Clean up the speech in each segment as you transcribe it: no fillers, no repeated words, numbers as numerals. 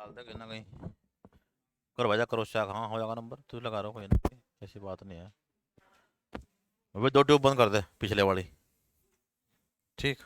डाल दे कहीं ना कहीं। करो भाई, करो चेक। हाँ हो जाएगा नंबर, तू लगा रहा कोई ना, ऐसी बात नहीं है। अबे दो ट्यूब बंद कर दे पिछले वाली। ठीक।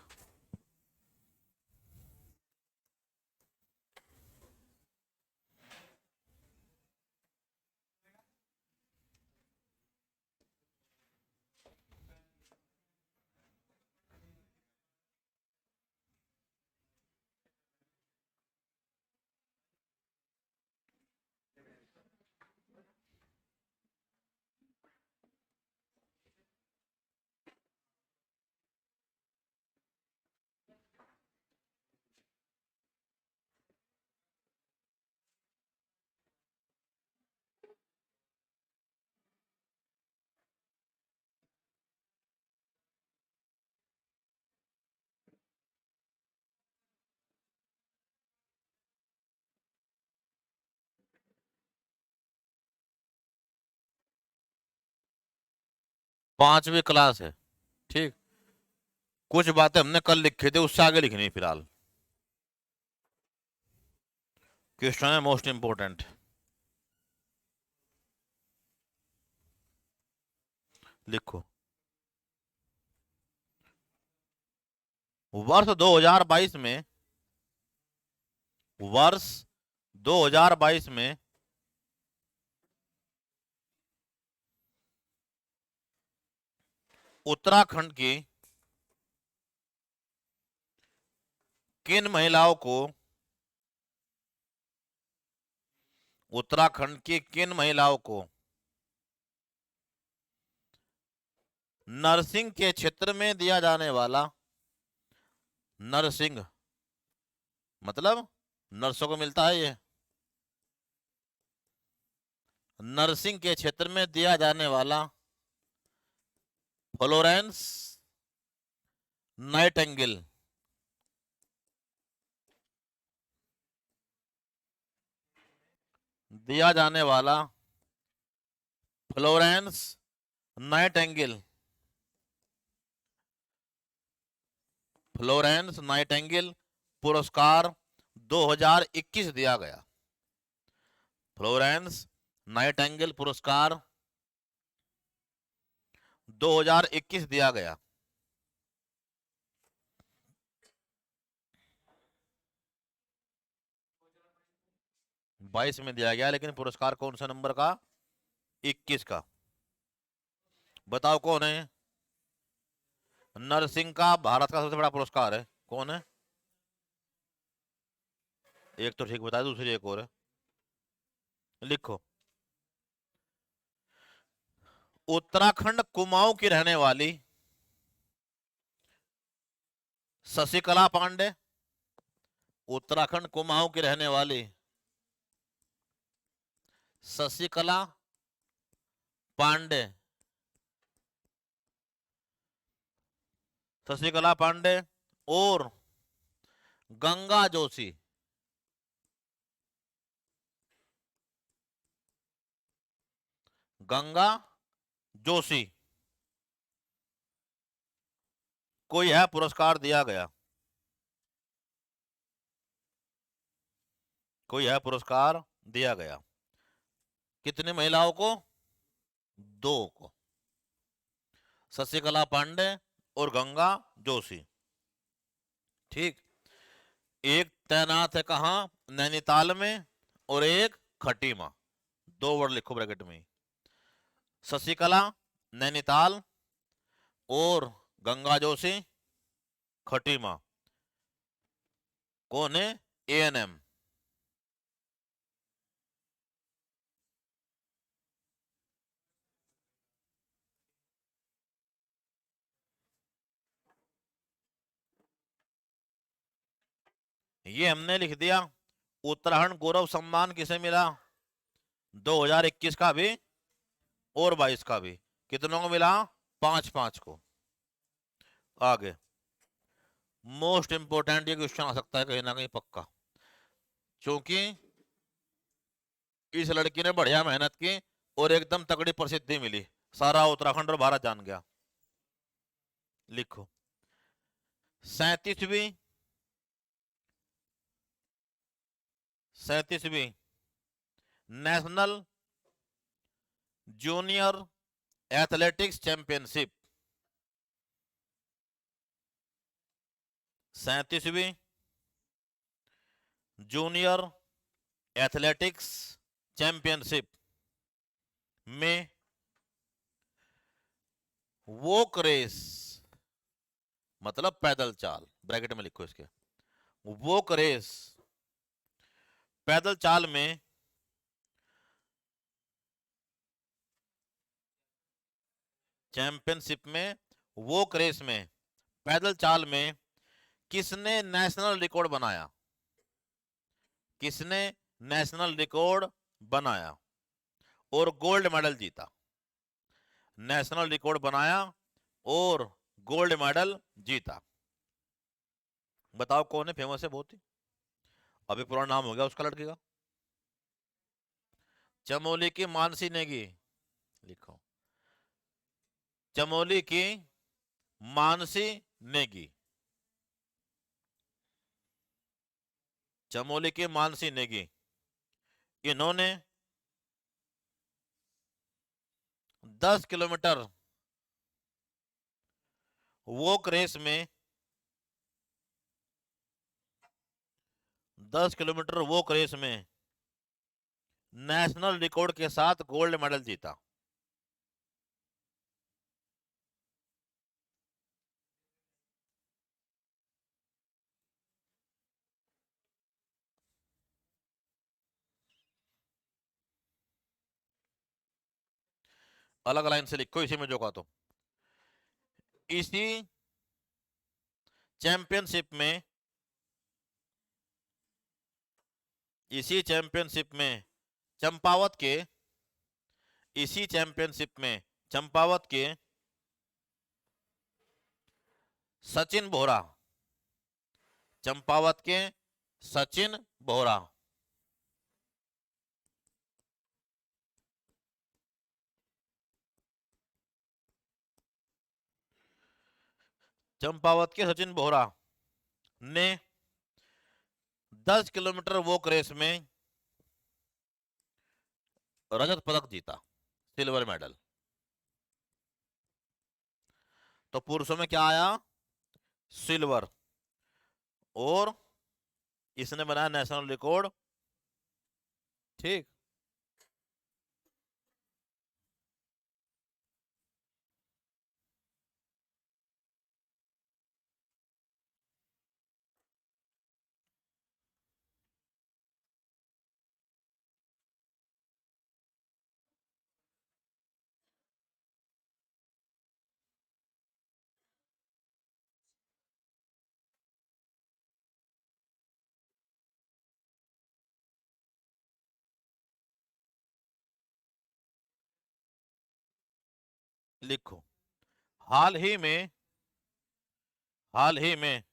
5वीं क्लास है। ठीक। कुछ बातें हमने कल लिखी थी, उससे आगे लिखनी है फिलहाल। क्वेश्चन है मोस्ट इंपोर्टेंट। लिखो। वर्ष 2022 में, वर्ष 2022 में उत्तराखंड की किन महिलाओं को, उत्तराखंड की किन महिलाओं को नर्सिंग के क्षेत्र में दिया जाने वाला, नर्सिंग मतलब नर्सों को मिलता है ये, नर्सिंग के क्षेत्र में दिया जाने वाला फ्लोरेंस नाइटिंगेल, दिया जाने वाला फ्लोरेंस नाइटिंगेल, फ्लोरेंस नाइटिंगेल पुरस्कार 2021 दिया गया। फ्लोरेंस नाइटिंगेल पुरस्कार 2021 दिया गया। बाईस में दिया गया, लेकिन पुरस्कार कौन सा नंबर का? 21 का। बताओ कौन है? नरसिंह का भारत का सबसे बड़ा पुरस्कार है। कौन है? एक तो ठीक बताया, दूसरी एक और है। लिखो। उत्तराखंड कुमाऊं की रहने वाली शशिकला पांडे, उत्तराखंड कुमाऊं की रहने वाली शशिकला पांडे, शशिकला पांडे और गंगा जोशी, गंगा जोशी को यह पुरस्कार दिया गया, को यह पुरस्कार दिया गया। कितने महिलाओं को? दो को, शशिकला पांडे और गंगा जोशी। ठीक। एक तैनात है कहाँ? नैनीताल में, और एक खटीमा। दो वर्ड लिखो ब्रैकेट में। शशिकला नैनीताल और गंगा जोशी खटीमा। कौन है? एएनएम। ये हमने लिख दिया। उत्तराखंड गौरव सम्मान किसे मिला? 2021 का भी और 22 का भी। कितनों को मिला? 5-5 को। आगे मोस्ट इंपोर्टेंट ये क्वेश्चन आ सकता है कहीं ना कहीं पक्का, क्योंकि इस लड़की ने बढ़िया मेहनत की और एकदम तगड़ी प्रसिद्धि मिली, सारा उत्तराखंड और भारत जान गया। लिखो। 37वीं 37वीं नेशनल जूनियर एथलेटिक्स चैंपियनशिप। 37वीं जूनियर एथलेटिक्स चैंपियनशिप में वॉक रेस मतलब पैदल चाल, ब्रैकेट में लिखो इसके, वॉक रेस पैदल चाल में चैंपियनशिप में वॉक रेस में पैदल चाल में किसने नेशनल रिकॉर्ड बनाया? किसने नेशनल रिकॉर्ड बनाया और गोल्ड मेडल जीता? नेशनल रिकॉर्ड बनाया और गोल्ड मेडल जीता। बताओ कौन है? फेमस है बहुत ही, अभी पुराना नाम हो गया उसका लड़के का। चमोली की मानसी नेगी, लिखो चमोली की मानसी नेगी। चमोली की मानसी नेगी, इन्होंने 10 किलोमीटर वॉक रेस में 10 किलोमीटर वॉक रेस में नेशनल रिकॉर्ड के साथ गोल्ड मेडल जीता। अलग लाइन से लिखो इसी में जो कहा तो। इसी चैंपियनशिप में, इसी चैंपियनशिप में चंपावत के, इसी चैंपियनशिप में चंपावत के सचिन बोहरा, चंपावत के सचिन बोहरा चंपावत के सचिन बोहरा ने 10 किलोमीटर वॉक रेस में रजत पदक जीता, सिल्वर मेडल। तो पुरुषों में क्या आया? सिल्वर। और इसने बनाया नेशनल रिकॉर्ड, ठीक। लिखो हाल ही में, हाल ही में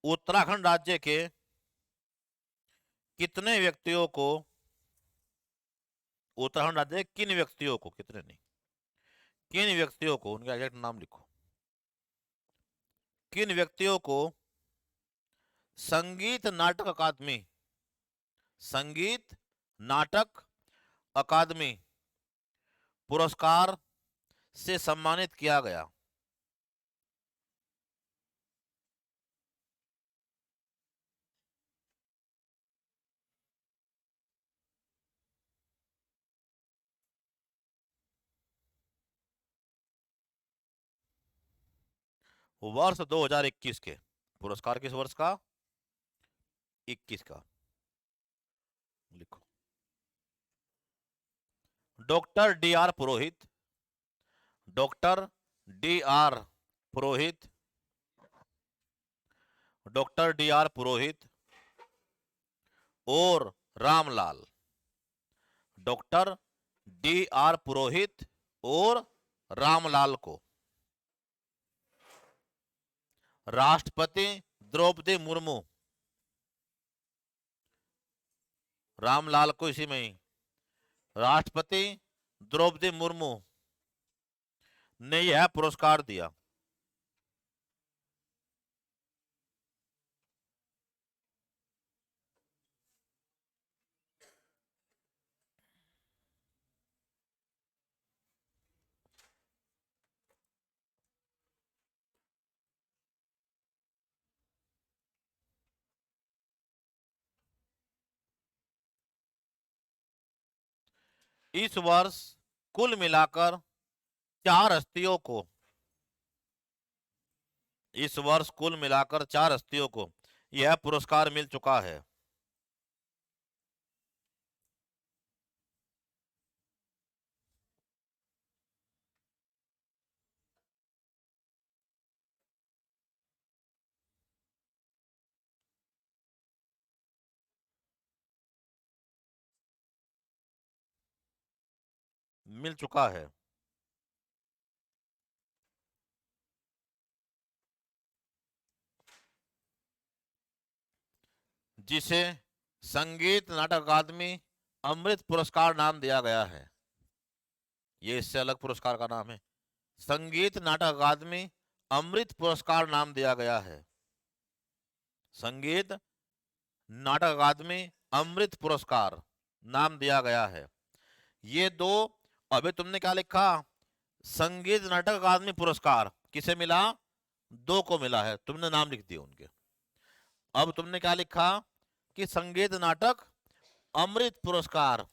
उत्तराखंड राज्य के कितने व्यक्तियों को, उत्तराखंड राज्य के किन व्यक्तियों को, कितने नहीं, किन व्यक्तियों को, उनका एग्जैक्ट नाम लिखो, किन व्यक्तियों को संगीत नाटक अकादमी, संगीत नाटक अकादमी पुरस्कार से सम्मानित किया गया? वर्ष 2021 के पुरस्कार, किस वर्ष का? 21 का। लिखो डॉक्टर डी आर पुरोहित, डॉक्टर डी आर पुरोहित, डॉक्टर डी आर पुरोहित और रामलाल, डॉक्टर डी आर पुरोहित और रामलाल को राष्ट्रपति द्रौपदी मुर्मू, रामलाल को इसी में ही राष्ट्रपति द्रौपदी मुर्मू ने यह पुरस्कार दिया। इस वर्ष कुल मिलाकर 4 हस्तियों को, इस वर्ष कुल मिलाकर 4 हस्तियों को यह पुरस्कार मिल चुका है। मिल चुका है। जिसे संगीत नाटक अकादमी अमृत पुरस्कार नाम दिया गया है। ये इससे अलग पुरस्कार का नाम है। संगीत नाटक अकादमी अमृत पुरस्कार नाम दिया गया है। संगीत नाटक अकादमी अमृत पुरस्कार नाम दिया गया है। ये दो, अभी तुमने क्या लिखा, संगीत नाटक अकादमी पुरस्कार किसे मिला, 2 को मिला है, तुमने नाम लिख दिए उनके। अब तुमने क्या लिखा कि संगीत नाटक अमृत पुरस्कार,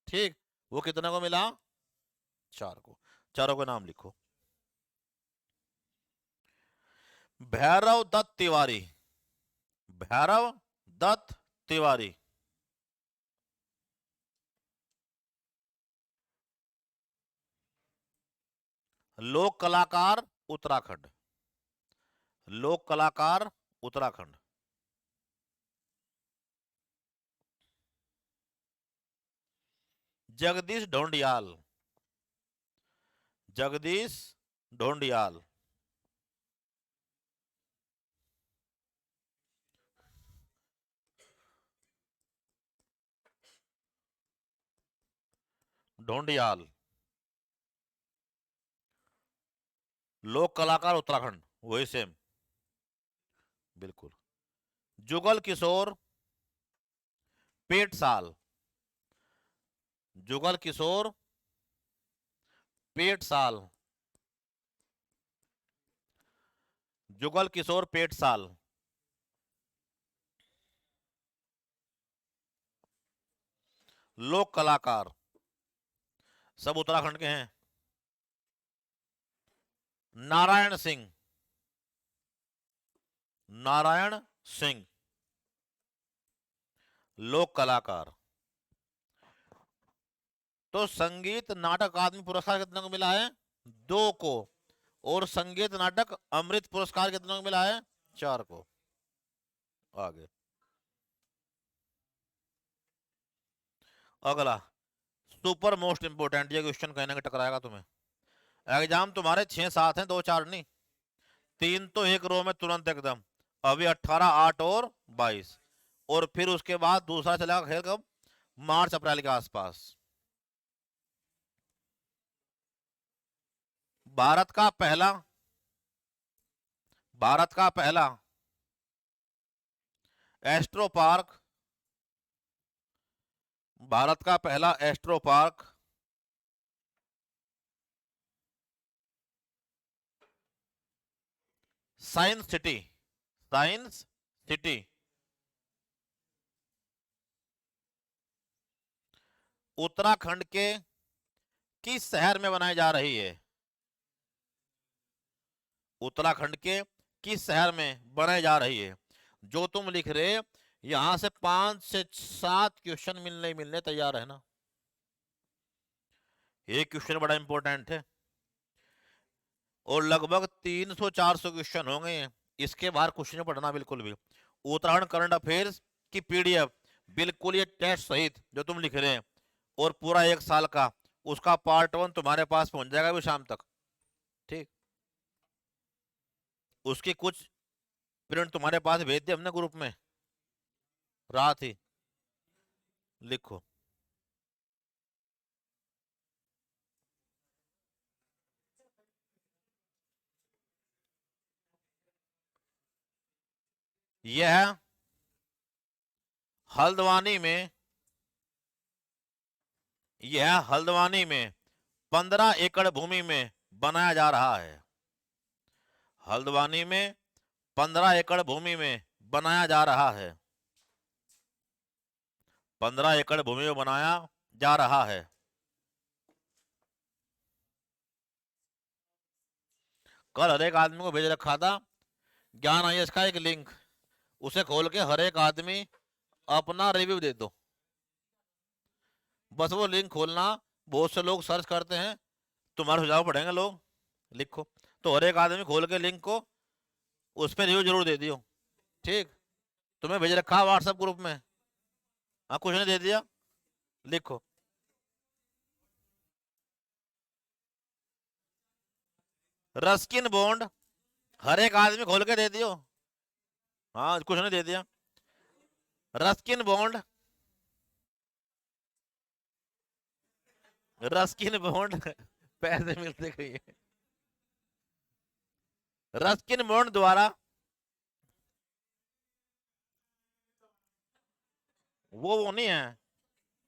ठीक, वो कितने को मिला, 4 को। चारों का नाम लिखो। भैरव दत्त तिवारी, भैरव दत्त तिवारी, लोक कलाकार उत्तराखंड, लोक कलाकार उत्तराखंड। जगदीश ढोंडियाल, जगदीश ढोंडियाल, ढोंडियाल, लोक कलाकार उत्तराखंड, वही सेम, बिल्कुल। जुगल किशोर पेटसाल, जुगल किशोर पेटसाल, जुगल किशोर पेटसाल, लोक कलाकार, सब उत्तराखंड के हैं। नारायण सिंह, नारायण सिंह, लोक कलाकार। तो संगीत नाटक अकादमी पुरस्कार कितने को मिला है, 2 को, और संगीत नाटक अमृत पुरस्कार कितने को मिला है, 4 को। आगे अगला सुपर मोस्ट इंपोर्टेंट, ये क्वेश्चन कहने का टकराएगा तुम्हें। एग्जाम तुम्हारे 6-7 हैं, 2-4 नहीं, 3 तो एक रो में तुरंत एकदम। अभी 18, 8 और 22, और फिर उसके बाद दूसरा चलेगा खेल कब, मार्च अप्रैल के आसपास। भारत का पहला, भारत का पहला एस्ट्रो पार्क, भारत का पहला astro park science city, science city Uttarakhand के किस शहर में बनाई जा रही है, उत्तराखंड के किस शहर में बनाई जा रही है। जो तुम लिख रहे, यहां से 5 से 7 क्वेश्चन मिलने तैयार है ना। ये क्वेश्चन बड़ा इंपॉर्टेंट है, और लगभग 300-400 क्वेश्चन होंगे, इसके बाहर क्वेश्चन पढ़ना बिल्कुल भी। उत्तराखंड करंट अफेयर्स की पीडीएफ बिल्कुल ये टेस्ट सहित जो तुम लिख रहे हैं, और पूरा 1 साल का, उसका पार्ट 1 तुम्हारे पास पहुंच जाएगा अभी शाम तक, ठीक। उसकी कुछ प्रिंट तुम्हारे पास भेज दिए हमने ग्रुप में, रात ही, लिखो। यह हल्द्वानी में, यह हल्द्वानी में 15 एकड़ भूमि में बनाया जा रहा है। हल्द्वानी में 15 एकड़ भूमि में बनाया जा रहा है, 15 एकड़ भूमि में बनाया जा रहा है। कल हर एक आदमी को भेज रखा था ज्ञान आईएएस का एक लिंक, उसे खोल के हर एक आदमी अपना रिव्यू दे दो। बस वो लिंक खोलना, बहुत से लोग सर्च करते हैं, तुम्हारे सुझाव पढ़ेंगे लोग, लिखो। तो हर एक आदमी खोल के लिंक को उस पर रिव्यू जरूर दे दियो, ठीक। तुम्हें भेज रखा व्हाट्सएप ग्रुप में, हाँ कुछ नहीं दे दिया, लिखो। रस्किन बॉन्ड हर एक आदमी खोल के दे दियो, हाँ कुछ नहीं दे दिया। रस्किन बॉन्ड, रस्किन बॉन्ड पैसे मिलते कहीं है। रस्किन बॉन्ड द्वारा, वो नहीं है,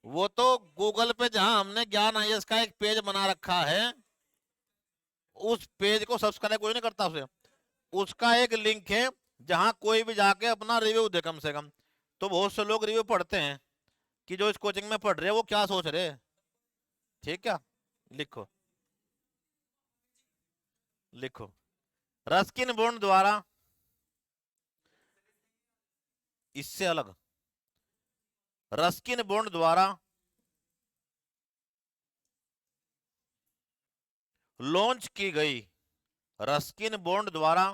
वो तो गूगल पे जहां हमने ज्ञान आईएएस का एक पेज बना रखा है, उस पेज को सब्सक्राइब कोई नहीं करता उसे, उसका एक लिंक है जहां कोई भी जाके अपना रिव्यू दे कम से कम। तो बहुत से लोग रिव्यू पढ़ते हैं कि जो इस कोचिंग में पढ़ रहे हैं वो क्या सोच रहे हैं, ठीक है। लिखो, लिखो। रस्किन बॉन्ड द्वारा, इससे अलग, रस्किन बॉन्ड द्वारा लॉन्च की गई, रस्किन बॉन्ड द्वारा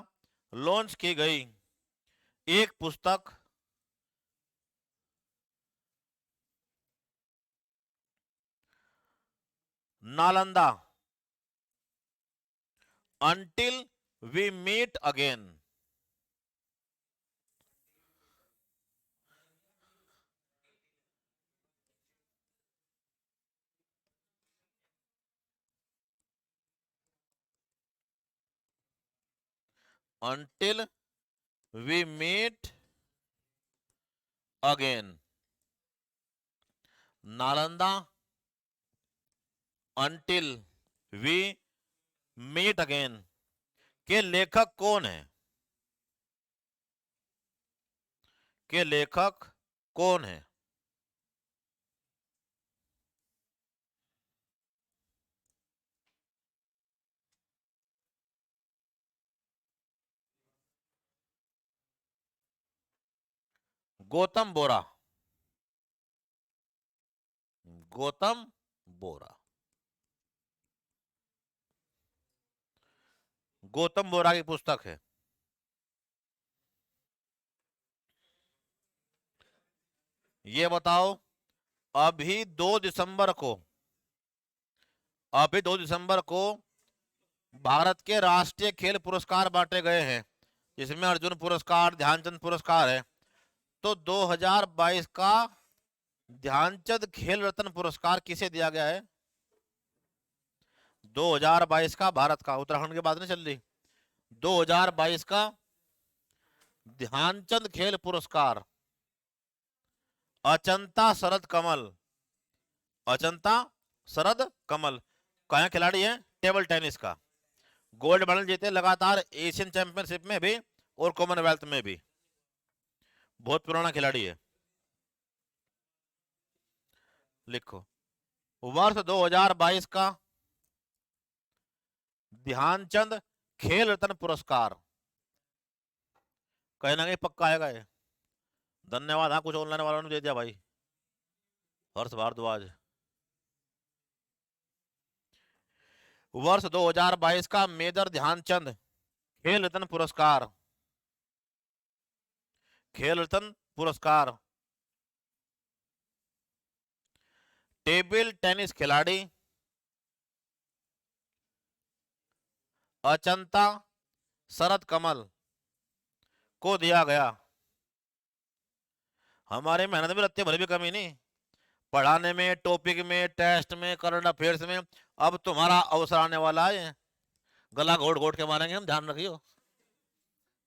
लॉन्च की गई एक पुस्तक Nalanda until we meet again. until we meet again, Nalanda until we meet again के लेखक कौन है, के लेखक कौन है। गौतम बोरा, गौतम बोरा, गौतम बोरा की पुस्तक है। ये बताओ, अभी 2 दिसंबर को, अभी 2 दिसंबर को भारत के राष्ट्रीय खेल पुरस्कार बांटे गए हैं, जिसमें अर्जुन पुरस्कार, ध्यानचंद पुरस्कार है। तो 2022 का ध्यानचंद खेल रत्न पुरस्कार किसे दिया गया है। 2022 का भारत का, उत्तराखंड की बात नहीं चल रही, 2022 का ध्यानचंद खेल पुरस्कार अचंता शरद कमल, अचंता शरद कमल कहाँ खिलाड़ी है, टेबल टेनिस का, गोल्ड मेडल जीते लगातार एशियन चैंपियनशिप में भी और कॉमनवेल्थ में भी, बहुत पुराना खिलाड़ी है। लिखो, वर्ष 2022 का ध्यानचंद खेल रत्न पुरस्कार, कहीं ना कहीं पक्का आएगा ये। धन्यवाद, हाँ कुछ ऑनलाइन वालों ने दे दिया भाई, हर्ष भारद्वाज। वर्ष 2022 का मेजर ध्यानचंद खेल रत्न पुरस्कार, खेल रत्न पुरस्कार टेबल टेनिस खिलाड़ी अचंता शरद कमल को दिया गया। हमारे मेहनत में रत्ते भर भी कमी नहीं, पढ़ाने में, टॉपिक में, टेस्ट में, करंट अफेयर्स में। अब तुम्हारा अवसर आने वाला है, गला घोट घोट के मारेंगे हम, ध्यान रखियो,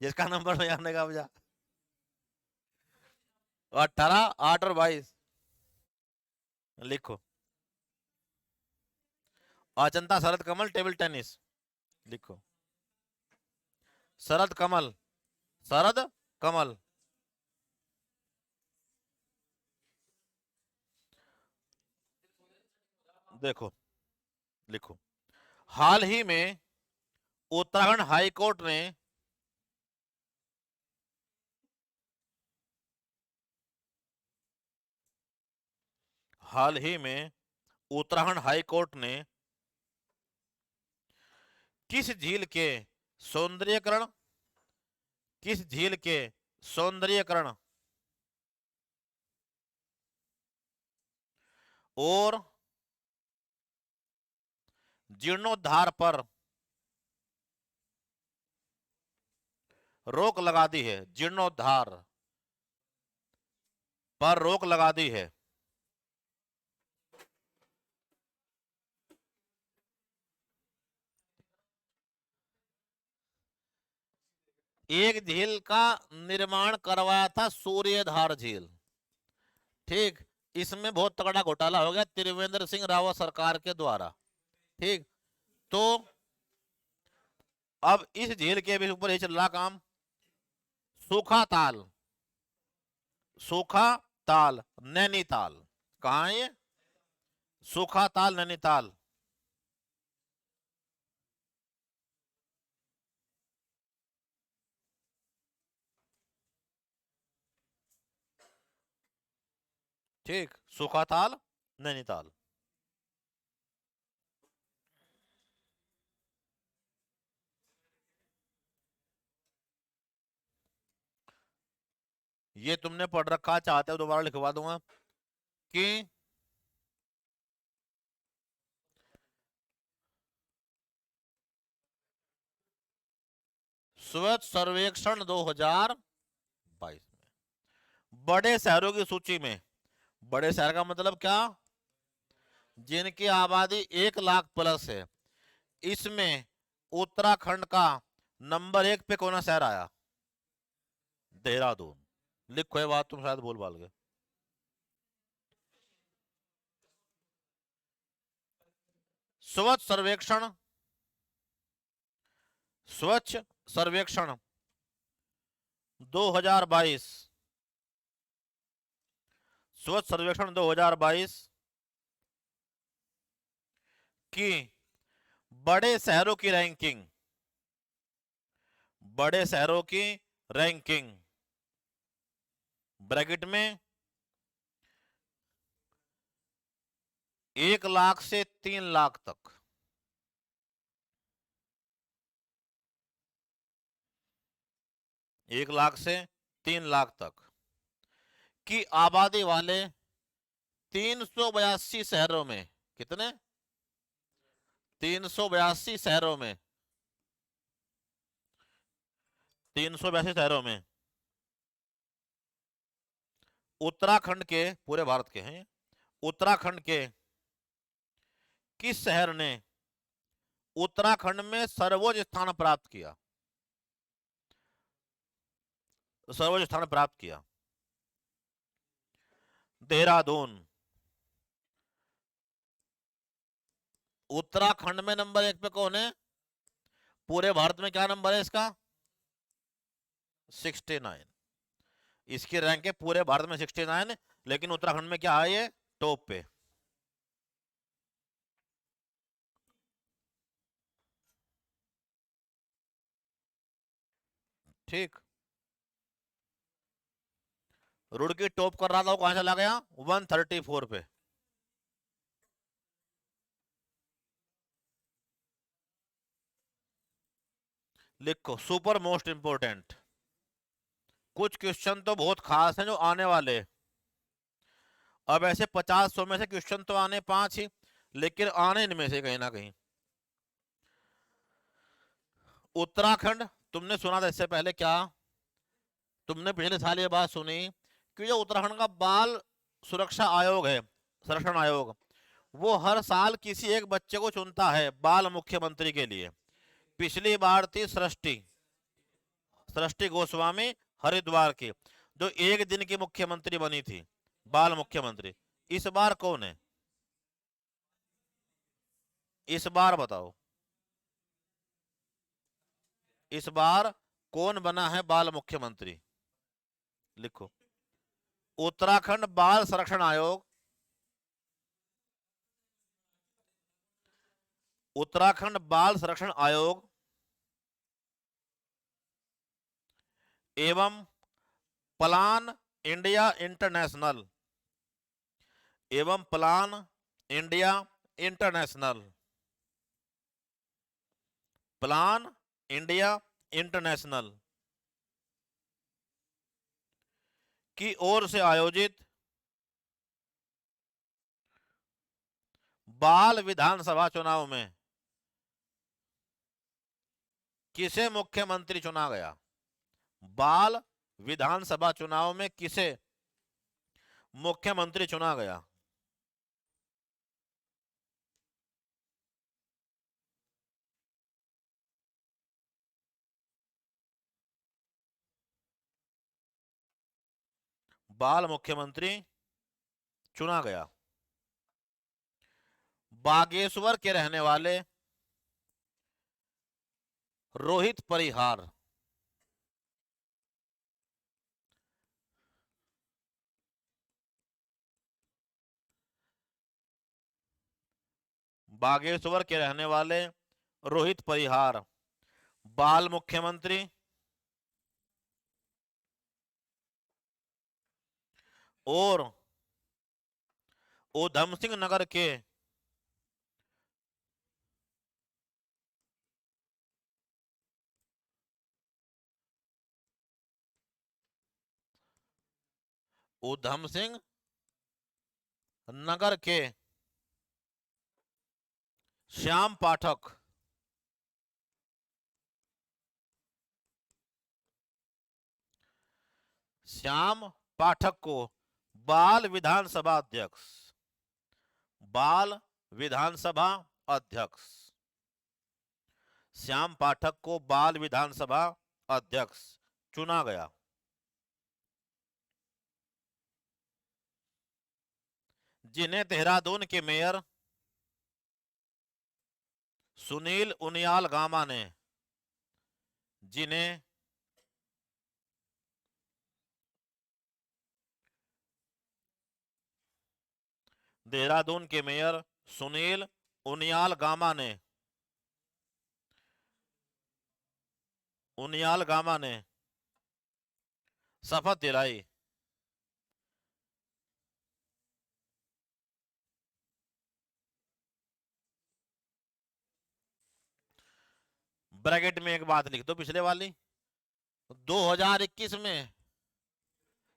जिसका नंबर नहीं आने का अब जा। 18, 8 और 22 लिखो, अचंता शरद कमल टेबल टेनिस, लिखो शरद कमल, शरद कमल। देखो, लिखो, हाल ही में उत्तराखंड हाई कोर्ट ने हाल ही में उत्तराखंड हाई कोर्ट ने किस झील के सौंदर्यीकरण किस झील के सौंदर्यीकरण और जीर्णोद्धार पर रोक लगा दी है? जीर्णोद्धार पर रोक लगा दी है। एक झील का निर्माण करवाया था सूर्यधार झील, ठीक। इसमें बहुत तगड़ा घोटाला हो गया त्रिवेंद्र सिंह रावत सरकार के द्वारा, ठीक। तो अब इस झील के भी ऊपर ही चल रहा काम। सूखा ताल, सूखा ताल नैनीताल, कहाँ है ये? सूखा ताल नैनीताल। ठीक, सूखा ताल नैनीताल। ये तुमने पढ़ रखा, चाहते हो दोबारा लिखवा दूंगा कि स्वच्छ सर्वेक्षण 2022 में बड़े शहरों की सूची में, बड़े शहर का मतलब क्या? जिनकी आबादी 1 लाख प्लस है, इसमें उत्तराखंड का नंबर 1 पे कौन सा शहर आया? देहरादून। लिखो ये बात, तुम शायद बोल बाल गए। स्वच्छ सर्वेक्षण, स्वच्छ सर्वेक्षण 2022, स्वच्छ सर्वेक्षण 2022 की बड़े शहरों की रैंकिंग, बड़े शहरों की रैंकिंग ब्रैकेट में 1 लाख से 3 लाख तक, 1 लाख से 3 लाख तक की आबादी वाले 382 शहरों में, कितने? 382 शहरों में, 382 शहरों में उत्तराखंड के, पूरे भारत के हैं, उत्तराखंड के किस शहर ने उत्तराखंड में सर्वोच्च स्थान प्राप्त किया? सर्वोच्च स्थान प्राप्त किया। देहरादून। उत्तराखंड में नंबर 1 पे कौन है? पूरे भारत में क्या नंबर है इसका? 69। इसकी रैंक है पूरे भारत में 69, लेकिन उत्तराखंड में क्या है ये? टॉप पे। ठीक। रुड़की टॉप कर रहा था, वो कहां चला गया? 134 पे। लिखो, सुपर मोस्ट इंपोर्टेंट। कुछ क्वेश्चन तो बहुत खास हैं जो आने वाले, अब ऐसे 50-100 में से क्वेश्चन तो आने 5 ही, लेकिन आने इनमें से कहीं ना कहीं। उत्तराखंड, तुमने सुना था इससे पहले क्या? तुमने पिछले साल ये बात सुनी कि जो उत्तराखंड का बाल सुरक्षा आयोग है, संरक्षण आयोग, वो हर साल किसी एक बच्चे को चुनता है बाल मुख्यमंत्री के लिए। पिछली बार थी सृष्टि, सृष्टि गोस्वामी हरिद्वार की, जो एक दिन की मुख्यमंत्री बनी थी, बाल मुख्यमंत्री। इस बार कौन है? इस बार बताओ, इस बार कौन बना है बाल मुख्यमंत्री? लिखो, उत्तराखंड बाल संरक्षण आयोग, उत्तराखंड बाल संरक्षण आयोग एवं plan India international plan India international की ओर से आयोजित बाल विधानसभा चुनाव में किसे मुख्यमंत्री चुना गया? बाल विधानसभा चुनाव में किसे मुख्यमंत्री चुना गया? बाल मुख्यमंत्री चुना गया। बागेश्वर के रहने वाले रोहित परिहार बागेश्वर के रहने वाले रोहित परिहार बाल मुख्यमंत्री और ऊधम सिंह नगर के ऊधम सिंह नगर के श्याम पाठक को बाल विधानसभा अध्यक्ष श्याम पाठक को बाल विधानसभा अध्यक्ष चुना गया। जिन्हें देहरादून के मेयर सुनील उनियाल गामा ने देहरादून के मेयर सुनील उनियाल गामा ने शपथ दिलाई। ब्रैकेट में एक बात लिख दो पिछले वाली। 2021 में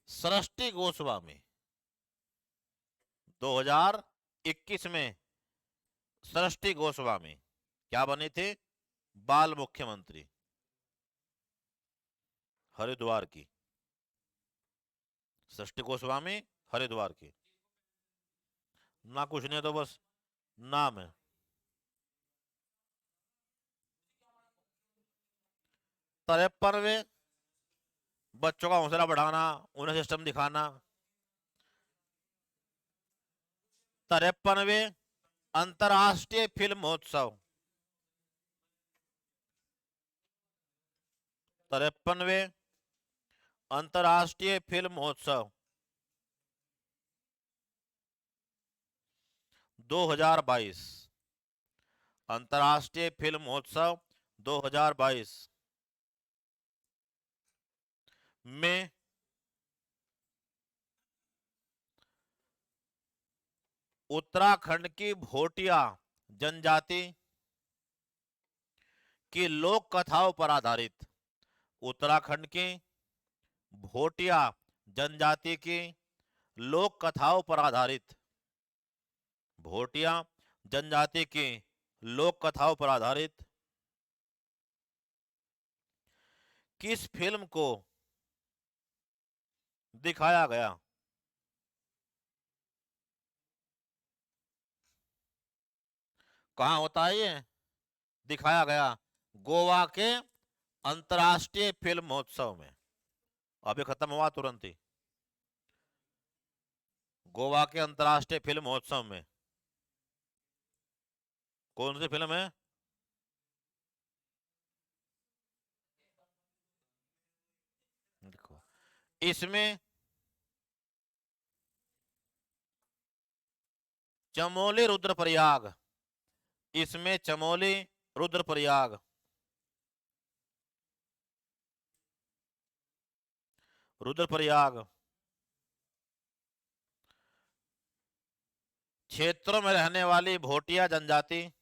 सृष्टि गोस्वामी 2021 में सृष्टि गोस्वामी क्या बने थे? बाल मुख्यमंत्री हरिद्वार की। सृष्टि गोस्वामी हरिद्वार की ना, कुछ नहीं तो बस नाम है। तिरपनवे बच्चों का हौसला बढ़ाना, उन्हें सिस्टम दिखाना। 53वें अंतर्राष्ट्रीय फिल्म महोत्सव 53वें अंतर्राष्ट्रीय फिल्म महोत्सव 2022 अंतर्राष्ट्रीय फिल्म महोत्सव 2022 में उत्तराखंड की भोटिया जनजाति की लोक कथाओं पर आधारित उत्तराखंड की भोटिया जनजाति की लोक कथाओं पर आधारित भोटिया जनजाति की लोक कथाओं पर आधारित किस फिल्म को दिखाया गया? कहां होता है ये? दिखाया गया गोवा के अंतर्राष्ट्रीय फिल्म महोत्सव में। अभी खत्म हुआ तुरंत ही। गोवा के अंतर्राष्ट्रीय फिल्म महोत्सव में कौन सी फिल्म है? देखो इसमें चमोली रुद्रप्रयाग इसमें चमोली, रुद्रप्रयाग, रुद्रप्रयाग क्षेत्रों में रहने वाली भोटिया जनजाति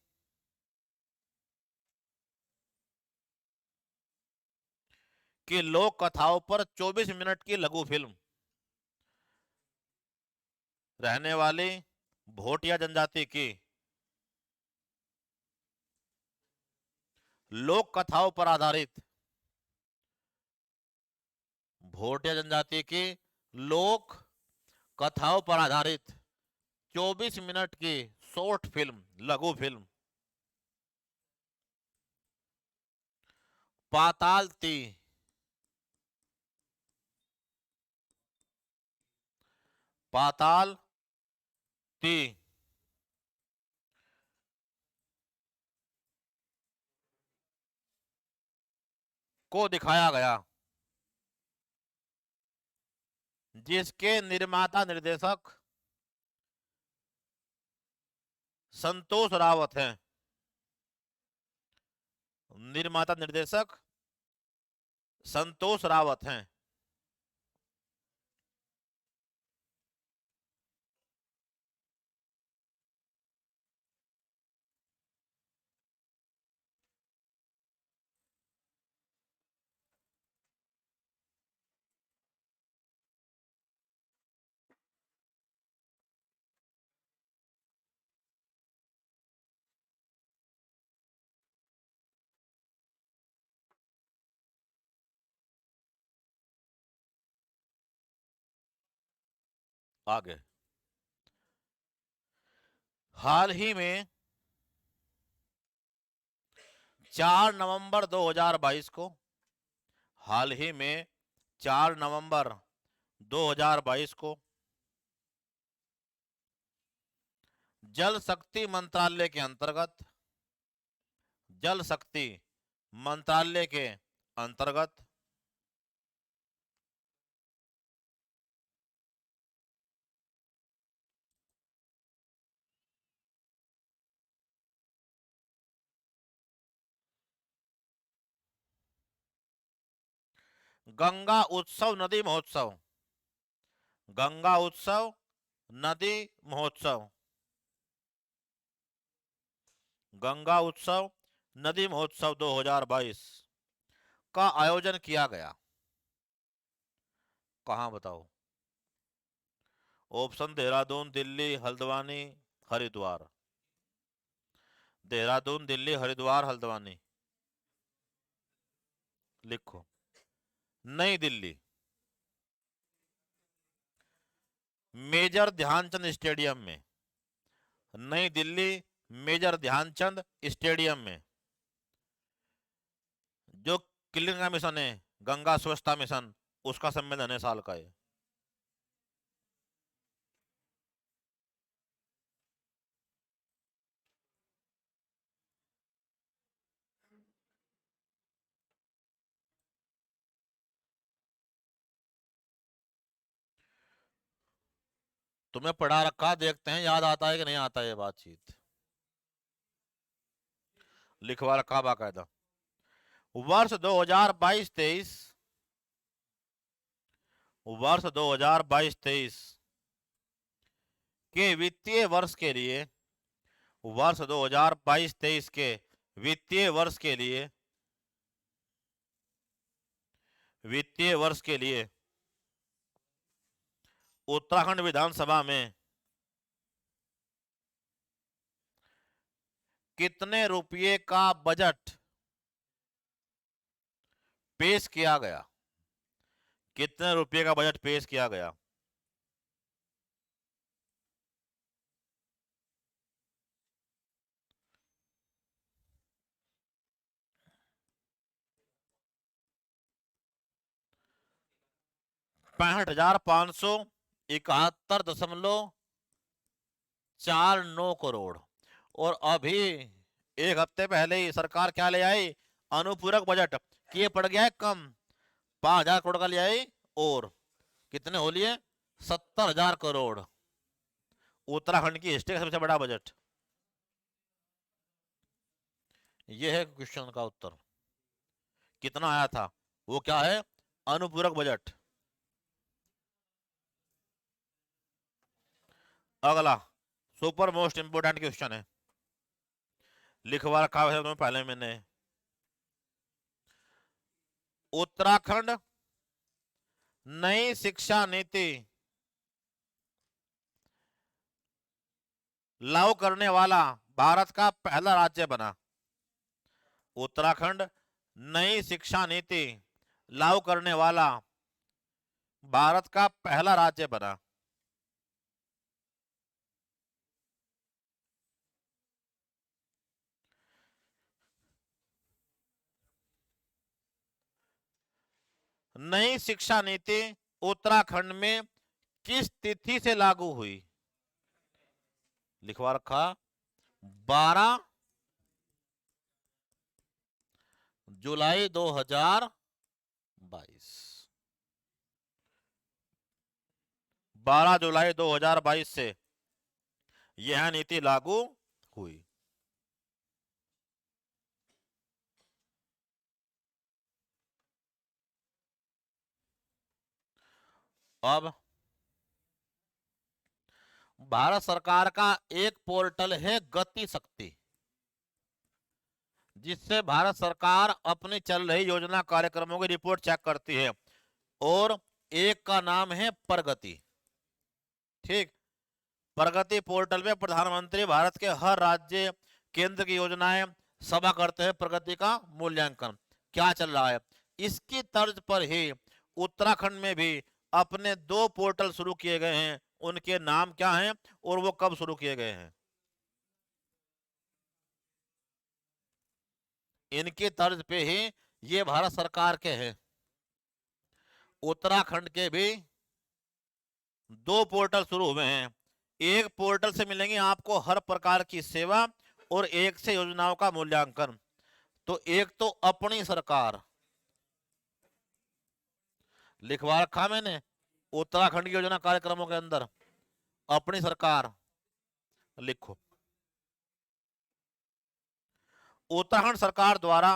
की लोक कथाओं पर 24 मिनट की लघु फिल्म। रहने वाली भोटिया जनजाति की लोक कथाओं पर आधारित, भोटिया जनजाति की लोक कथाओं पर आधारित 24 मिनट की शॉर्ट फिल्म, लघु फिल्म पाताल ती, पाताल ती को दिखाया गया, जिसके निर्माता निर्देशक संतोष रावत हैं। निर्माता निर्देशक संतोष रावत हैं। आगे हाल ही में 4 नवंबर 2022 को, हाल ही में 4 नवंबर 2022 को जल शक्ति मंत्रालय के अंतर्गत, जल शक्ति मंत्रालय के अंतर्गत गंगा उत्सव नदी महोत्सव, गंगा उत्सव नदी महोत्सव, गंगा उत्सव नदी महोत्सव 2022 का आयोजन किया गया। कहां बताओ? ऑप्शन देहरादून, दिल्ली, हल्द्वानी, हरिद्वार। देहरादून, दिल्ली, हरिद्वार, हल्द्वानी। लिखो। नई दिल्ली, मेजर ध्यानचंद स्टेडियम में, नई दिल्ली मेजर ध्यानचंद स्टेडियम में जो क्लीन का मिशन है, गंगा स्वच्छता मिशन, उसका सम्मेलन है साल का है। तुम्हें पढ़ा रखा, देखते हैं याद आता है कि नहीं आता ये बातचीत। लिखवा रखा बाकायदा। वर्ष 2022-23, वर्ष 2022-23 के वित्तीय वर्ष के लिए, वर्ष 2022-23 के वित्तीय वर्ष के लिए, वित्तीय वर्ष के लिए उत्तराखंड विधानसभा में कितने रुपये का बजट पेश किया गया? कितने रुपये का बजट पेश किया गया? ₹65,571.49 करोड़। और अभी एक हफ्ते पहले ही सरकार क्या ले आई? अनुपूरक बजट। कि ये पड़ गया है कम, 5,000 करोड़ का ले आई। और कितने हो लिए? 70,000 करोड़। उत्तराखंड की हिस्ट्री का सबसे बड़ा बजट। यह है क्वेश्चन का उत्तर। कितना आया था? वो क्या है? अनुपूरक बजट। अगला सुपर मोस्ट इंपोर्टेंट क्वेश्चन है, लिखवा रखा है तुम्हें पहले मैंने। उत्तराखंड नई शिक्षा नीति लागू करने वाला भारत का पहला राज्य बना। उत्तराखंड नई शिक्षा नीति लागू करने वाला भारत का पहला राज्य बना। नई शिक्षा नीति उत्तराखंड में किस तिथि से लागू हुई? लिखवा रखा 12 जुलाई 2022। 12 जुलाई 2022 से यह नीति लागू हुई। अब भारत सरकार का एक पोर्टल है गति शक्ति, जिससे भारत सरकार अपनी चल रही योजना कार्यक्रमों की रिपोर्ट चेक करती है, और एक का नाम है प्रगति। ठीक, प्रगति पोर्टल में प्रधानमंत्री भारत के हर राज्य केंद्र की योजनाएं सभा करते हैं, प्रगति का मूल्यांकन क्या चल रहा है। इसकी तर्ज पर ही उत्तराखंड में भी अपने 2 पोर्टल शुरू किए गए हैं। उनके नाम क्या हैं और वो कब शुरू किए गए हैं? इनकी तर्ज पे ही ये भारत सरकार के हैं। उत्तराखंड के भी 2 पोर्टल शुरू हुए हैं। एक पोर्टल से मिलेंगे आपको हर प्रकार की सेवा, और एक से योजनाओं का मूल्यांकन। तो एक तो अपनी सरकार, लिखवा रखा मैंने उत्तराखंड की योजना कार्यक्रमों के अंदर अपनी सरकार लिखो। उत्तराखंड सरकार द्वारा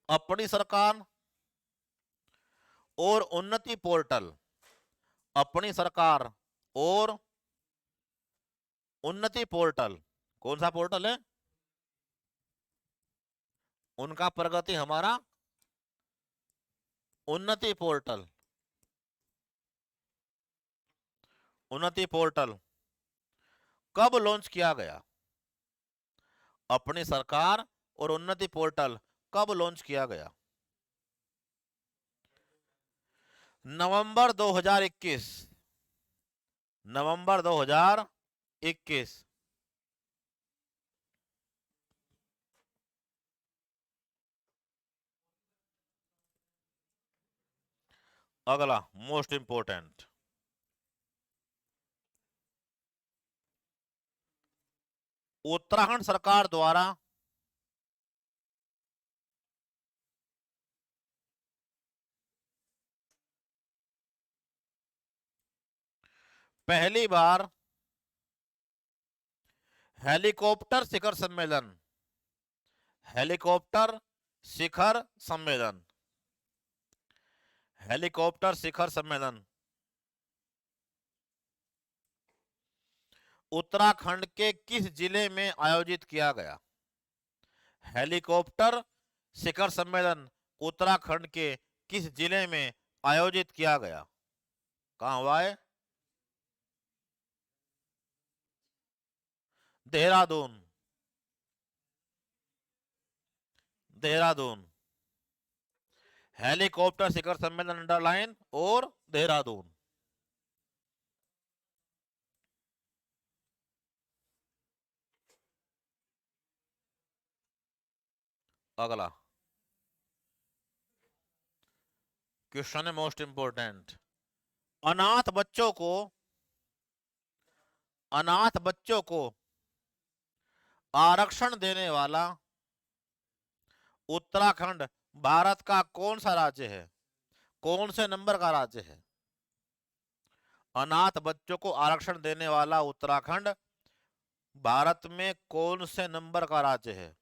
अपनी सरकार और उन्नति पोर्टल, अपनी सरकार और उन्नति पोर्टल, कौन सा पोर्टल है? उनका प्रगति, हमारा उन्नति पोर्टल। उन्नति पोर्टल कब लॉन्च किया गया? अपनी सरकार और उन्नति पोर्टल कब लॉन्च किया गया? नवंबर 2021। नवंबर 2021। अगला मोस्ट इंपोर्टेंट, उत्तराखंड सरकार द्वारा पहली बार हेलीकॉप्टर शिखर सम्मेलन, हेलीकॉप्टर शिखर सम्मेलन, हेलीकॉप्टर शिखर सम्मेलन उत्तराखंड के किस जिले में आयोजित किया गया? हेलीकॉप्टर शिखर सम्मेलन उत्तराखंड के किस जिले में आयोजित किया गया? कहां हुआ है? देहरादून। देहरादून। हेलीकॉप्टर शिखर सम्मेलन अंडरलाइन और देहरादून। अगला क्वेश्चन है मोस्ट इंपोर्टेंट, अनाथ बच्चों को आरक्षण देने वाला उत्तराखंड भारत का कौन सा राज्य है? कौन से नंबर का राज्य है? अनाथ बच्चों को आरक्षण देने वाला उत्तराखंड भारत में कौन से नंबर का राज्य है?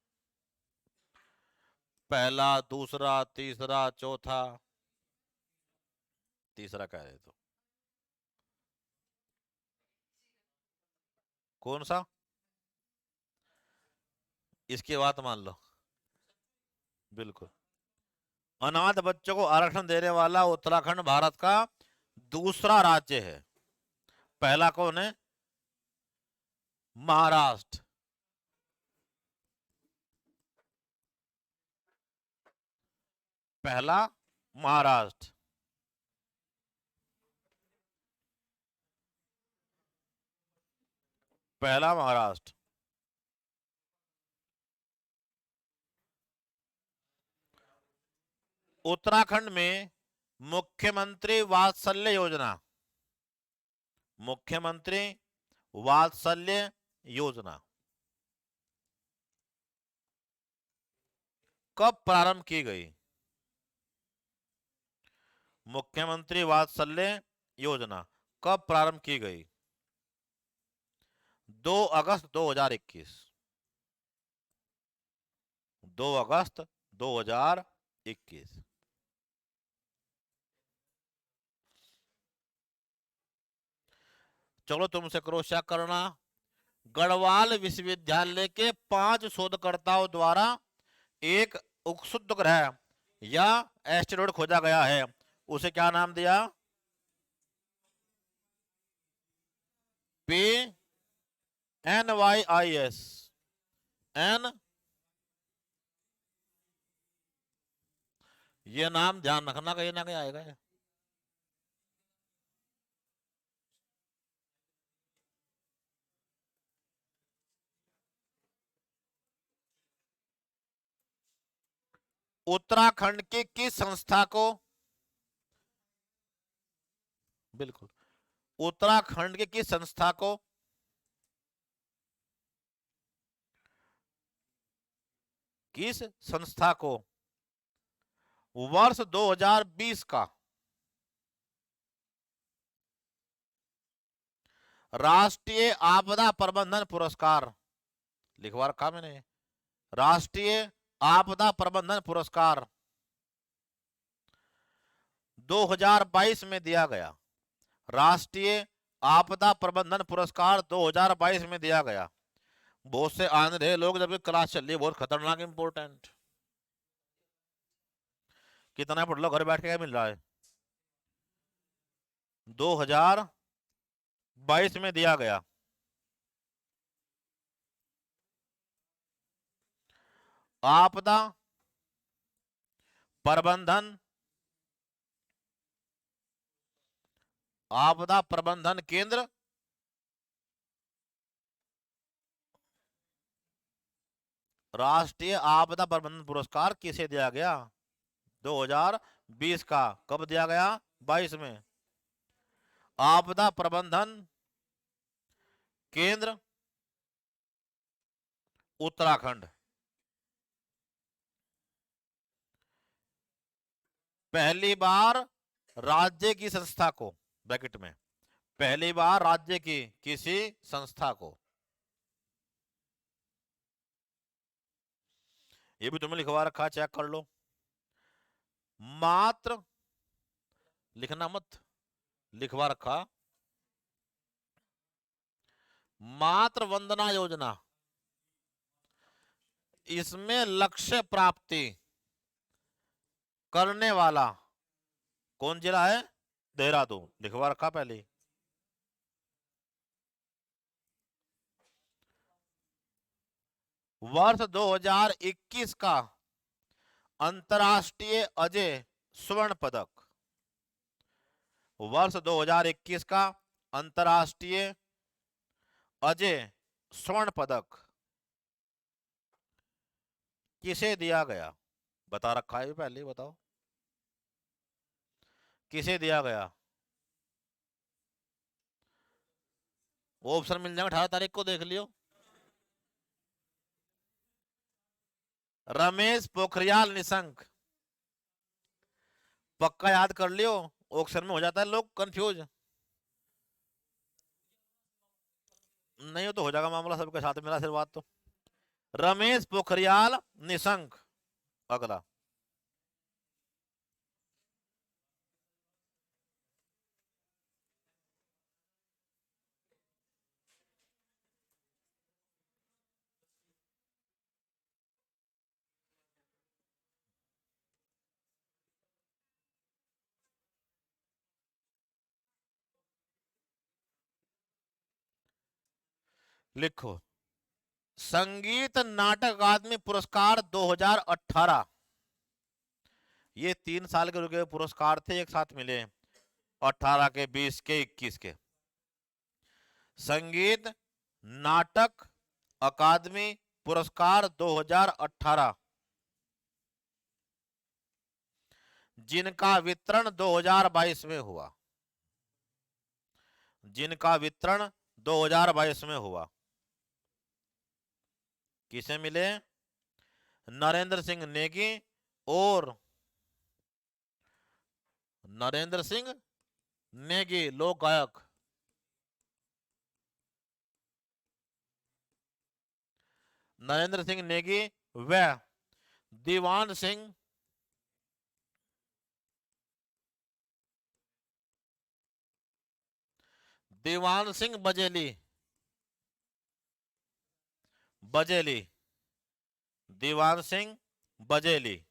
पहला, दूसरा, तीसरा, चौथा? तीसरा कह रहे तो कौन सा? इसकी बात मान लो। बिल्कुल। अनाथ बच्चों को आरक्षण देने वाला उत्तराखंड भारत का दूसरा राज्य है। पहला कौन है? महाराष्ट्र। पहला महाराष्ट्र। पहला महाराष्ट्र। उत्तराखंड में मुख्यमंत्री वात्सल्य योजना, मुख्यमंत्री वात्सल्य योजना कब प्रारंभ की गई? मुख्यमंत्री वात्सल्य योजना कब प्रारंभ की गई? 2 अगस्त 2021। 2 अगस्त 2021। चलो तुमसे क्रॉस चेक करना। गढ़वाल विश्वविद्यालय के 5 शोधकर्ताओं द्वारा एक उपक्षुद्र ग्रह या एस्टेरॉयड खोजा गया है, उसे क्या नाम दिया? PNYIS। एन, ये नाम ध्यान रखना, कहीं ना कहीं आएगा। उत्तराखंड की किस संस्था को, बिल्कुल, उत्तराखंड की किस संस्था को किस संस्था को वर्ष 2020 का राष्ट्रीय आपदा प्रबंधन पुरस्कार, लिखवा रखा मैंने, राष्ट्रीय आपदा प्रबंधन पुरस्कार 2022 में दिया गया? राष्ट्रीय आपदा प्रबंधन पुरस्कार 2022 में दिया गया। बहुत से आने रहे लोग, जब क्लास चल रही है, बहुत खतरनाक इंपॉर्टेंट। कितना पढ़ लो, घर बैठ के क्या मिल रहा है? 2022 में दिया गया। आपदा प्रबंधन, आपदा प्रबंधन केंद्र, राष्ट्रीय आपदा प्रबंधन पुरस्कार किसे दिया गया? 2020 का। कब दिया गया? 22 में। आपदा प्रबंधन केंद्र उत्तराखंड। पहली बार राज्य की संस्था को, ब्रैकेट में, पहली बार राज्य की किसी संस्था को, ये भी तुमने लिखवा रखा, चेक कर लो। मात्र, लिखना मत, लिखवा रखा, मात्र वंदना योजना, इसमें लक्ष्य प्राप्ति करने वाला कौन जिला है? देहरादून, लिखवा रखा पहले। वर्ष 2021 का अंतर्राष्ट्रीय अजय स्वर्ण पदक, वर्ष 2021 का अंतर्राष्ट्रीय अजय स्वर्ण पदक किसे दिया गया? बता रखा है पहले, बताओ किसे दिया गया? ऑप्शन मिल जाएगा, 18 तारीख को देख लियो। रमेश पोखरियाल निशंक, पक्का याद कर लियो, ऑप्शन में हो जाता है लोग कंफ्यूज। नहीं हो तो हो जाएगा मामला सबके साथ मेरा आशीर्वाद तो। रमेश पोखरियाल निशंक। अगला लिखो, संगीत नाटक अकादमी पुरस्कार 2018। ये 3 साल के रुके हुए पुरस्कार थे, एक साथ मिले, 18 के, 20 के, 21 के। संगीत नाटक अकादमी पुरस्कार 2018, जिनका वितरण 2022 में हुआ, जिनका वितरण 2022 में हुआ। किसे मिले? नरेंद्र सिंह नेगी और नरेंद्र सिंह नेगी, लोक गायक। नरेंद्र सिंह नेगी व दीवान सिंह बजेली, बजेली, दीवान सिंह बजेली।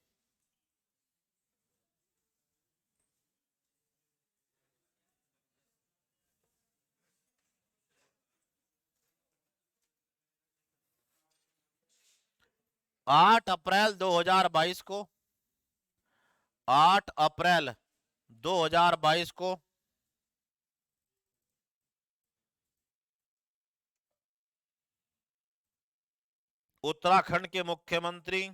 आठ अप्रैल 2022 को, 8 अप्रैल 2022 को उत्तराखंड के मुख्यमंत्री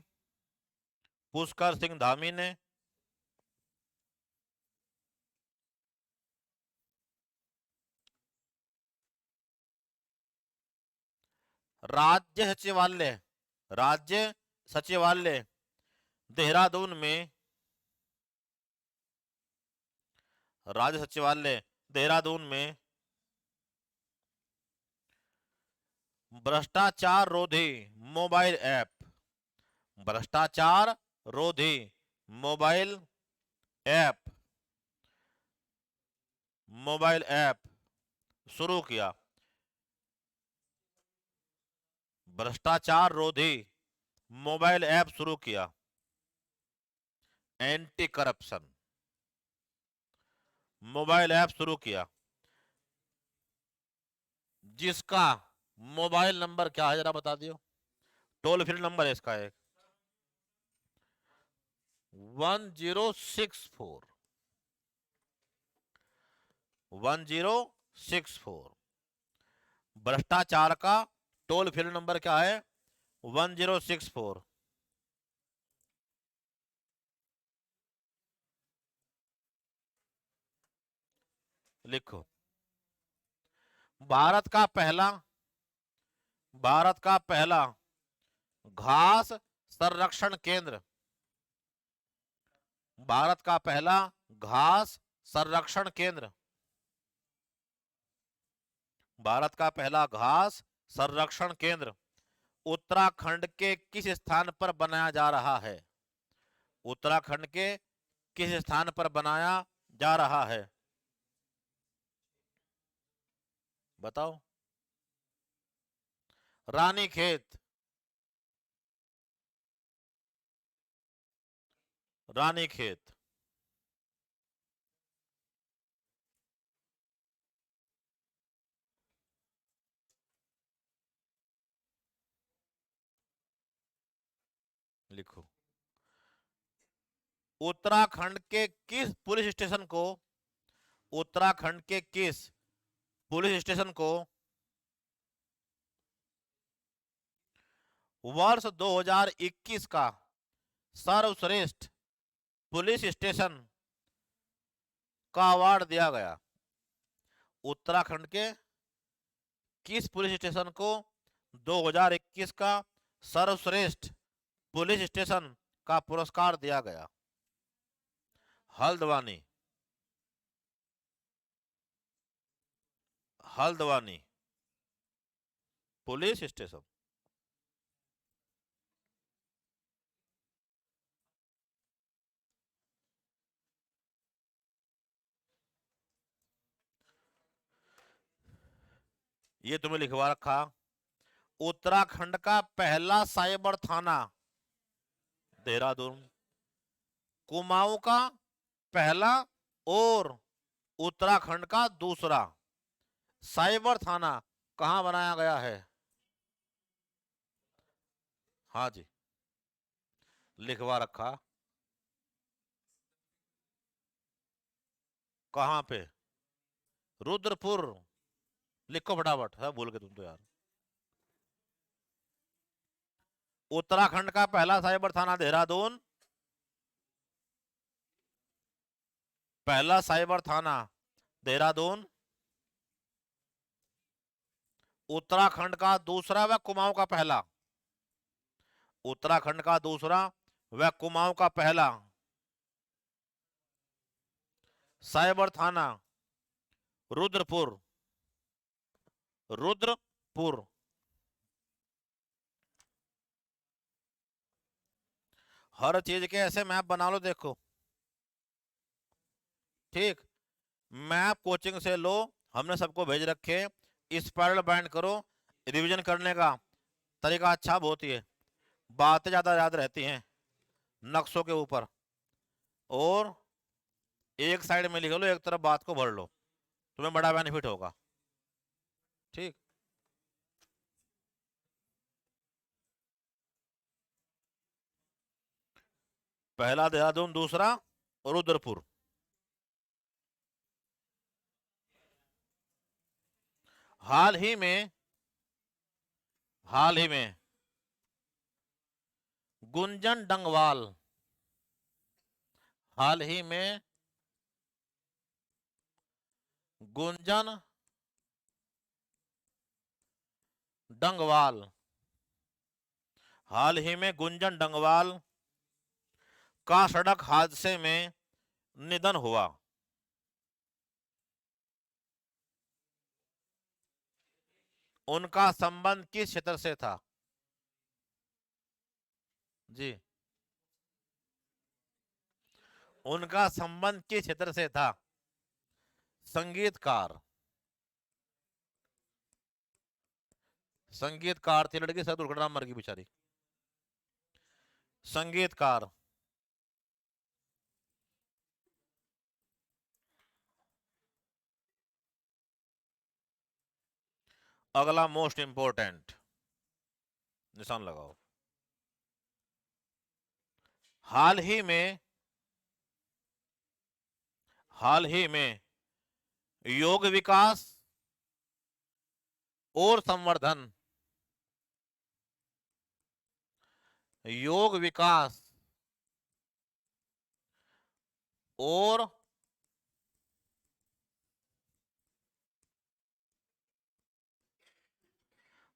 पुष्कर सिंह धामी ने राज्य सचिवालय, राज्य सचिवालय देहरादून में, राज्य सचिवालय देहरादून में भ्रष्टाचार रोधी मोबाइल ऐप, भ्रष्टाचार रोधी मोबाइल ऐप, मोबाइल ऐप शुरू किया। भ्रष्टाचार रोधी मोबाइल ऐप शुरू किया, एंटी करप्शन मोबाइल ऐप शुरू किया, जिसका मोबाइल नंबर क्या है जरा बता दियो। टोल फ्री नंबर है इसका एक 1064, 1064। भ्रष्टाचार का टोल फ्री नंबर क्या है? 1064। लिखो, भारत का पहला, भारत का पहला घास संरक्षण केंद्र, भारत का पहला घास संरक्षण केंद्र, भारत का पहला घास संरक्षण केंद्र उत्तराखंड के किस स्थान पर बनाया जा रहा है? उत्तराखंड के किस स्थान पर बनाया जा रहा है? बताओ। रानीखेत, रानीखेत। लिखो, उत्तराखंड के किस पुलिस स्टेशन को, उत्तराखंड के किस पुलिस स्टेशन को वर्ष 2021 का सर्वश्रेष्ठ पुलिस स्टेशन का अवार्ड दिया गया? उत्तराखंड के किस पुलिस स्टेशन को 2021 का सर्वश्रेष्ठ पुलिस स्टेशन का पुरस्कार दिया गया? हल्द्वानी, हल्द्वानी। Police station. ये तुम्हें लिखवा रखा। उत्तराखंड का पहला साइबर थाना देहरादून। कुमाऊं का पहला और उत्तराखंड का दूसरा साइबर थाना कहां बनाया गया है? हाँ जी, लिखवा रखा। कहां पे? रुद्रपुर। लिखो फटाफट, है भूल गए तुम तो यार। उत्तराखंड का पहला साइबर थाना देहरादून। पहला साइबर थाना देहरादून। उत्तराखंड का दूसरा व कुमाऊं का पहला। उत्तराखंड का दूसरा व कुमाऊं का पहला साइबर थाना रुद्रपुर। रुद्रपुर। हर चीज के ऐसे मैप बना लो, देखो। ठीक, मैप कोचिंग से लो, हमने सबको भेज रखे। स्पाइरल बाइंड करो। रिवीजन करने का तरीका अच्छा बहुत ही है, बातें ज्यादा याद रहती हैं नक्शों के ऊपर। और एक साइड में लिख लो, एक तरफ बात को भर लो, तुम्हें बड़ा बेनिफिट होगा। ठीक, पहला देहरादून, दूसरा रुद्रपुर। हाल ही में गुंजन डंगवाल। हाल ही में गुंजन डंगवाल। हाल ही में गुंजन डंगवाल का सड़क हादसे में निधन हुआ। उनका संबंध किस क्षेत्र से था? जी, उनका संबंध किस क्षेत्र से था? संगीतकार। संगीतकार थी लड़की, सड़क दुर्घटना मर गई बेचारी। संगीतकार। अगला मोस्ट इंपोर्टेंट, निशान लगाओ। हाल ही में योग विकास और संवर्धन। योग विकास और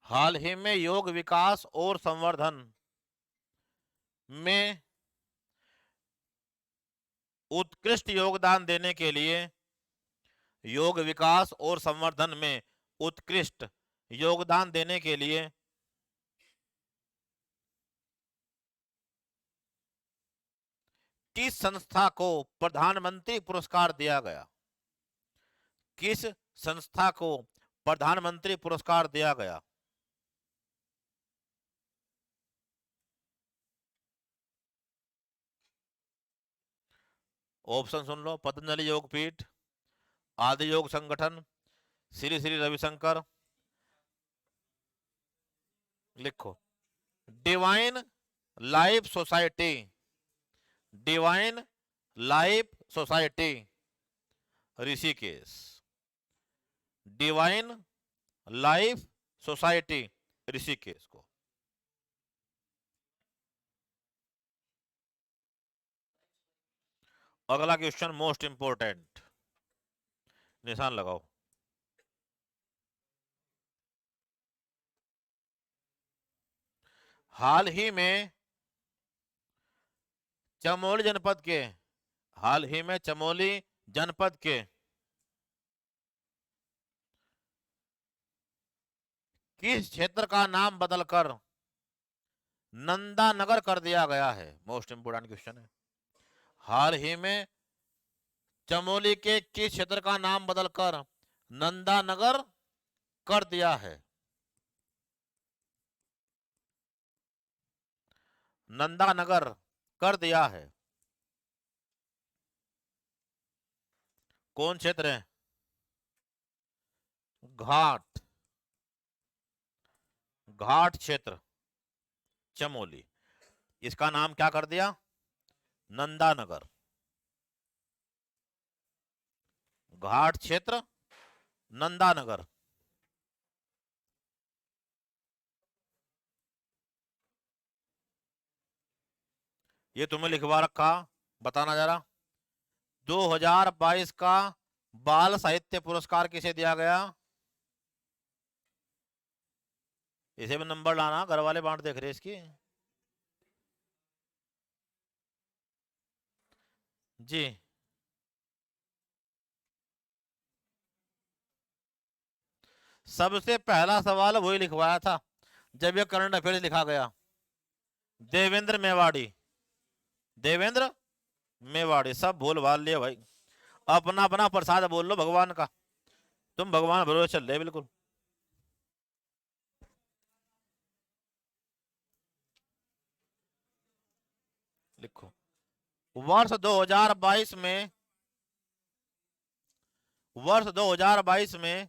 हाल ही में योग विकास और संवर्धन में उत्कृष्ट योगदान देने के लिए, योग विकास और संवर्धन में उत्कृष्ट योगदान देने के लिए किस संस्था को प्रधानमंत्री पुरस्कार दिया गया? किस संस्था को प्रधानमंत्री पुरस्कार दिया गया? ऑप्शन सुन लो। पतंजलि योगपीठ, आदि योग संगठन, श्री श्री रविशंकर। लिखो, divine life society. Divine life society Rishikesh. Divine life society Rishikesh को। अगला क्वेश्चन मोस्ट इंपोर्टेंट, निशान लगाओ। हाल ही में चमोली जनपद के, हाल ही में चमोली जनपद के किस क्षेत्र का नाम बदलकर नंदानगर कर दिया गया है? मोस्ट इंपोर्टेंट क्वेश्चन है। हाल ही में चमोली के किस क्षेत्र का नाम बदलकर नंदानगर कर दिया है? नंदानगर कर दिया है। कौन क्षेत्र है? घाट, घाट क्षेत्र चमोली, इसका नाम क्या कर दिया? नंदानगर। घाट क्षेत्र नंदानगर। ये तुम्हें लिखवा रखा, बताना जरा। 2022 का बाल साहित्य पुरस्कार किसे दिया गया? इसे भी नंबर लाना, घर वाले बांट देख रहे इसकी। जी, सबसे पहला सवाल वही लिखवाया था जब ये करंट अफेयर्स लिखा गया। देवेंद्र मेवाड़ी, देवेंद्र मेवाड़ी। सब भूल भाल लिए भाई, अपना अपना प्रसाद बोल लो भगवान का। तुम भगवान भरोसे चल रहे बिल्कुल। लिखो, वर्ष 2022 में, वर्ष 2022 में,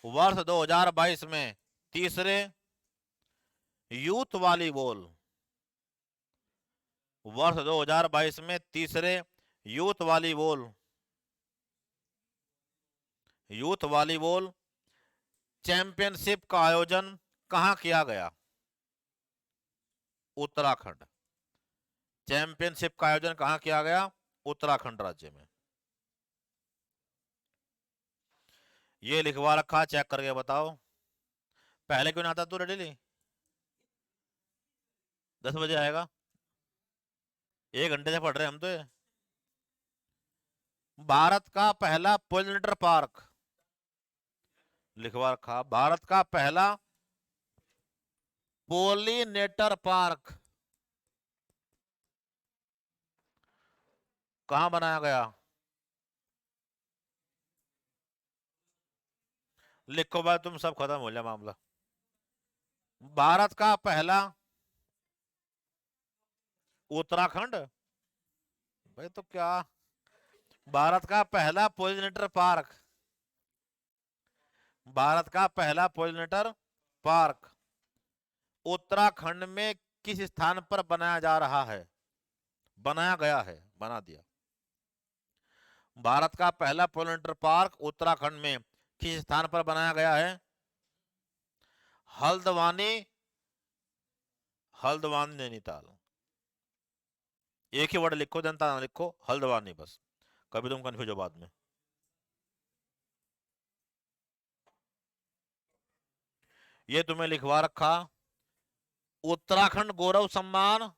वर्ष 2022 में तीसरे यूथ वॉलीबॉल, वर्ष 2022 में तीसरे youth volleyball, youth volleyball championship का आयोजन कहां किया गया? उत्तराखंड। चैंपियनशिप का आयोजन कहां किया गया? उत्तराखंड राज्य में। ये लिखवा रखा, चेक करके बताओ। पहले क्यों ना आता तू रेडी? 10 बजे आएगा, 1 घंटे से पढ़ रहे हम तो ये। भारत का पहला पोलिनेटर पार्क लिखवा रखा, भारत का पहला पोलिनेटर पार्क कहां बनाया गया? लिखो भाई, तुम सब खत्म हो जाए मामला। भारत का पहला, उत्तराखंड भाई तो क्या, भारत का पहला पोलिनेटर पार्क, भारत का पहला पोलिनेटर पार्क उत्तराखंड में किस स्थान पर बनाया जा रहा है? बनाया गया है, बना दिया। भारत का पहला पोलिनेटर पार्क उत्तराखंड में किस स्थान पर बनाया गया है? हल्द्वानी, हल्द्वानी नैनीताल। एक ही वर्ड लिखो, जनता ना लिखो, हल्द्वानी बस, कभी तुम कंफ्यूज हो बाद में। ये तुम्हें लिखवा रखा, उत्तराखंड गौरव सम्मान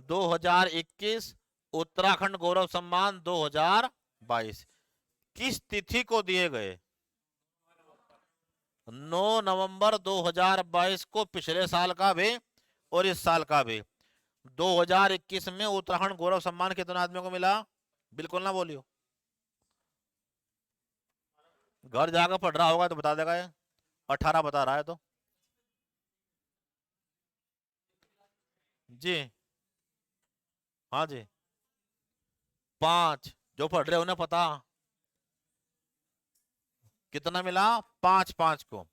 2021, उत्तराखंड गौरव सम्मान 2022 किस तिथि को दिए गए? 9 नवंबर 2022 को पिछले साल का भी और इस साल का भी। 2021 में उत्तराखंड गौरव सम्मान कितने आदमियों को मिला? बिल्कुल ना बोलियो, घर जाकर पढ़ रहा होगा तो बता देगा ये। 18 बता रहा है तो जी, हाँ जी, 5। जो पढ़ रहे उन्हें पता कितना मिला? 5 को।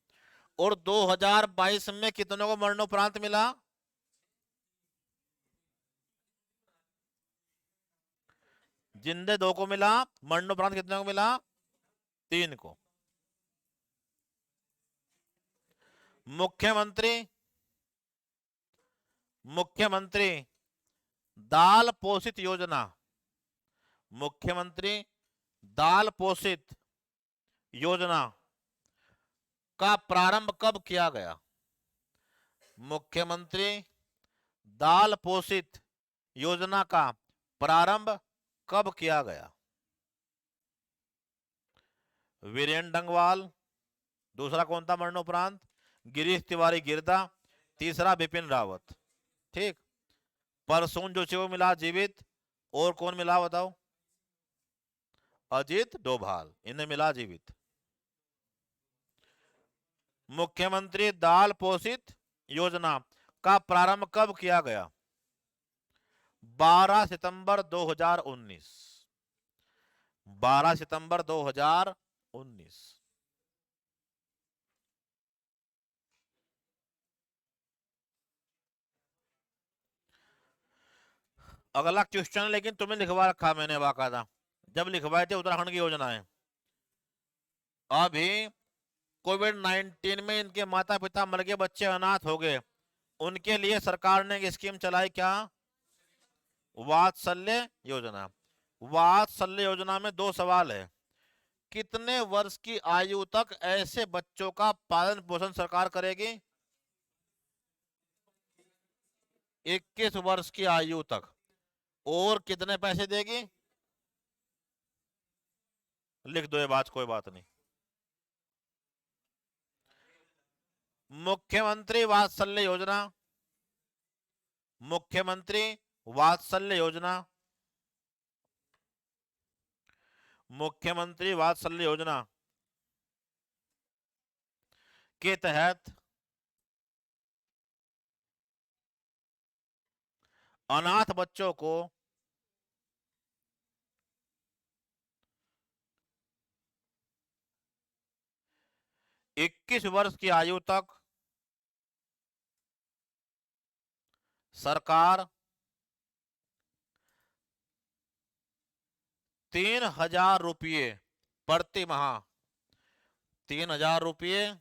और 2022 में कितनों को मरणोपरांत मिला? जिंदे 2 को मिला, मरणोपरांत कितने को मिला? 3 को। मुख्यमंत्री, मुख्यमंत्री दाल पोषित योजना, मुख्यमंत्री दाल पोषित योजना का प्रारंभ कब किया गया? मुख्यमंत्री दाल पोषित योजना का प्रारंभ कब किया गया? वीरेन डंगवाल, दूसरा कौन था मरणोपरांत? गिरीश तिवारी गिरदा, तीसरा बिपिन रावत। ठीक। परसों जो वो मिला जीवित, और कौन मिला बताओ? अजीत डोभाल, इन्हें मिला जीवित। मुख्यमंत्री दाल पोषित योजना का प्रारंभ कब किया गया? 12 सितंबर 2019। 12 सितंबर 2019। अगला क्वेश्चन लेकिन तुम्हें लिखवा रखा मैंने बाकायदा, जब लिखवाए थे उत्तराखंड की योजनाएं। अभी कोविड-19 में इनके माता पिता मर गए, बच्चे अनाथ हो गए, उनके लिए सरकार ने एक स्कीम चलाई, क्या? वात्सल्य योजना। वात्सल्य योजना में दो सवाल है। कितने वर्ष की आयु तक ऐसे बच्चों का पालन पोषण सरकार करेगी? 21 वर्ष की आयु तक। और कितने पैसे देगी? लिख दो ये बात, कोई बात नहीं। मुख्यमंत्री वात्सल्य योजना, मुख्यमंत्री वात्सल्य योजना, मुख्यमंत्री वात्सल्य योजना के तहत अनाथ बच्चों को 21 वर्ष की आयु तक सरकार 3,000 रुपये प्रति माह, 3,000 रुपये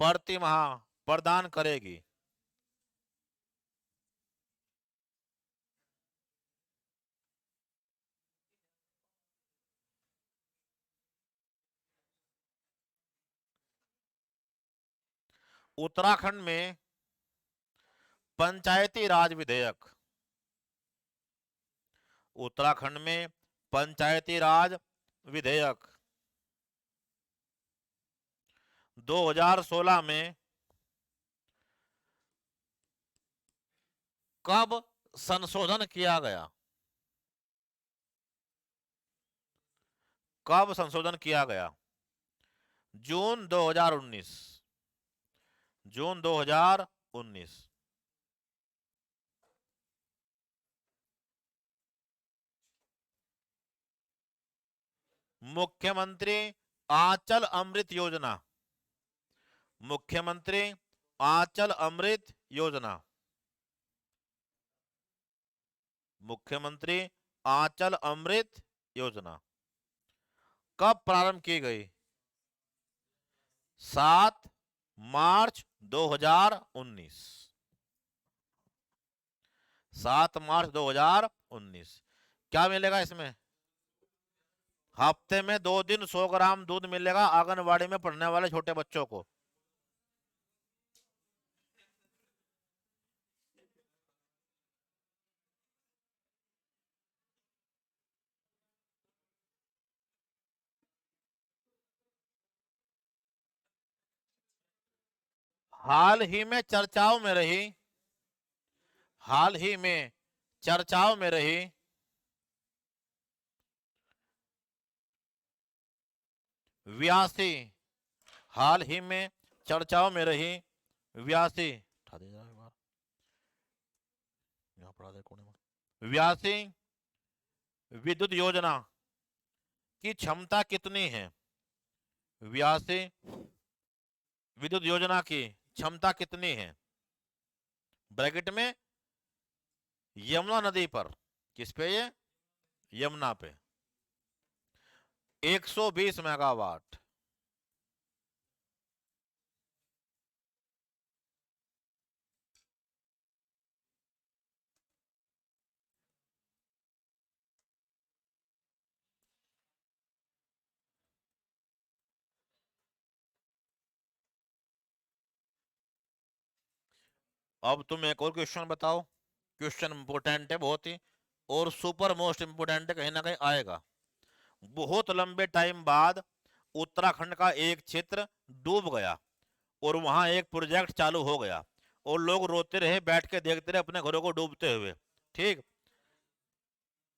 प्रति माह प्रदान करेगी। उत्तराखंड में पंचायती राज विधेयक, उत्तराखंड में पंचायती राज विधेयक 2016 में कब संशोधन किया गया? कब संशोधन किया गया? जून 2019। जून 2019। मुख्यमंत्री आंचल अमृत योजना, मुख्यमंत्री आंचल अमृत योजना, मुख्यमंत्री आंचल अमृत योजना कब प्रारंभ की गई? 7 मार्च 2019। 7 मार्च 2019। क्या मिलेगा इसमें? हफ्ते में 2 दिन 100 ग्राम दूध मिलेगा आंगनवाड़ी में पढ़ने वाले छोटे बच्चों को। हाल ही में चर्चाओं में रही, हाल ही में चर्चाओं में रही व्यासी, हाल ही में चर्चाओं में रही व्यासी, व्यासी विद्युत योजना की क्षमता कितनी है? व्यासी विद्युत योजना की क्षमता कितनी है? ब्रैकेट में यमुना नदी पर, किस पे ये? यमुना पे 120 मेगावाट। अब तुम एक और क्वेश्चन बताओ, क्वेश्चन इंपोर्टेंट है बहुत ही, और सुपर मोस्ट इंपोर्टेंट है, कहीं ना कहीं आएगा। बहुत लंबे टाइम बाद उत्तराखंड का एक क्षेत्र डूब गया और वहां एक प्रोजेक्ट चालू हो गया और लोग रोते रहे, बैठ के देखते रहे अपने घरों को डूबते हुए। ठीक,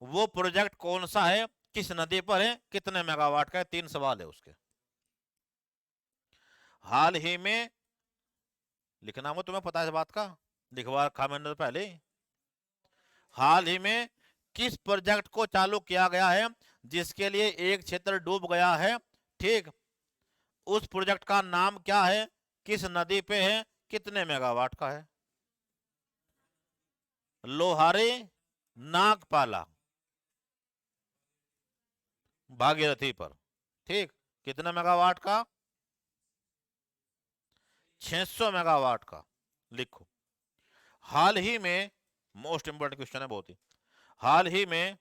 वो प्रोजेक्ट कौन सा है, किस नदी पर है, कितने मेगावाट का है? 3 सवाल है उसके। हाल ही में, लिखना वो तुम्हें पता है इस बात का, लिखवा रखा मैंने तो पहले ही। हाल ही में किस प्रोजेक्ट को चालू किया गया है जिसके लिए एक क्षेत्र डूब गया है? ठीक, उस प्रोजेक्ट का नाम क्या है, किस नदी पे है, कितने मेगावाट का है? लोहारी नागपाला, भागीरथी पर। ठीक, कितने मेगावाट का? 600 मेगावाट का। लिखो। हाल ही में, मोस्ट इंपोर्टेंट क्वेश्चन है बहुत ही, हाल ही में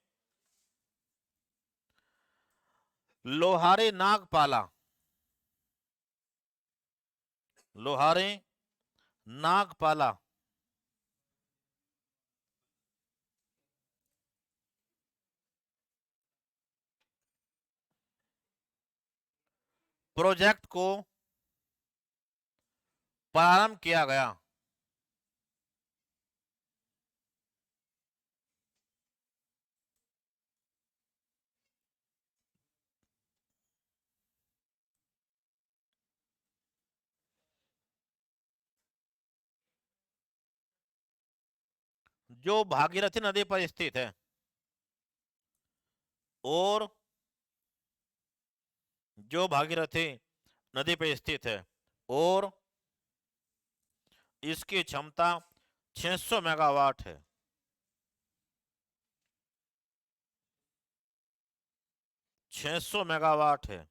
लोहारी नागपाला, लोहारी नागपाला प्रोजेक्ट को प्रारंभ किया गया। जो भागीरथी नदी पर स्थित है और जो भागीरथी नदी पर स्थित है और इसकी क्षमता 600 मेगावाट है। 600 मेगावाट है।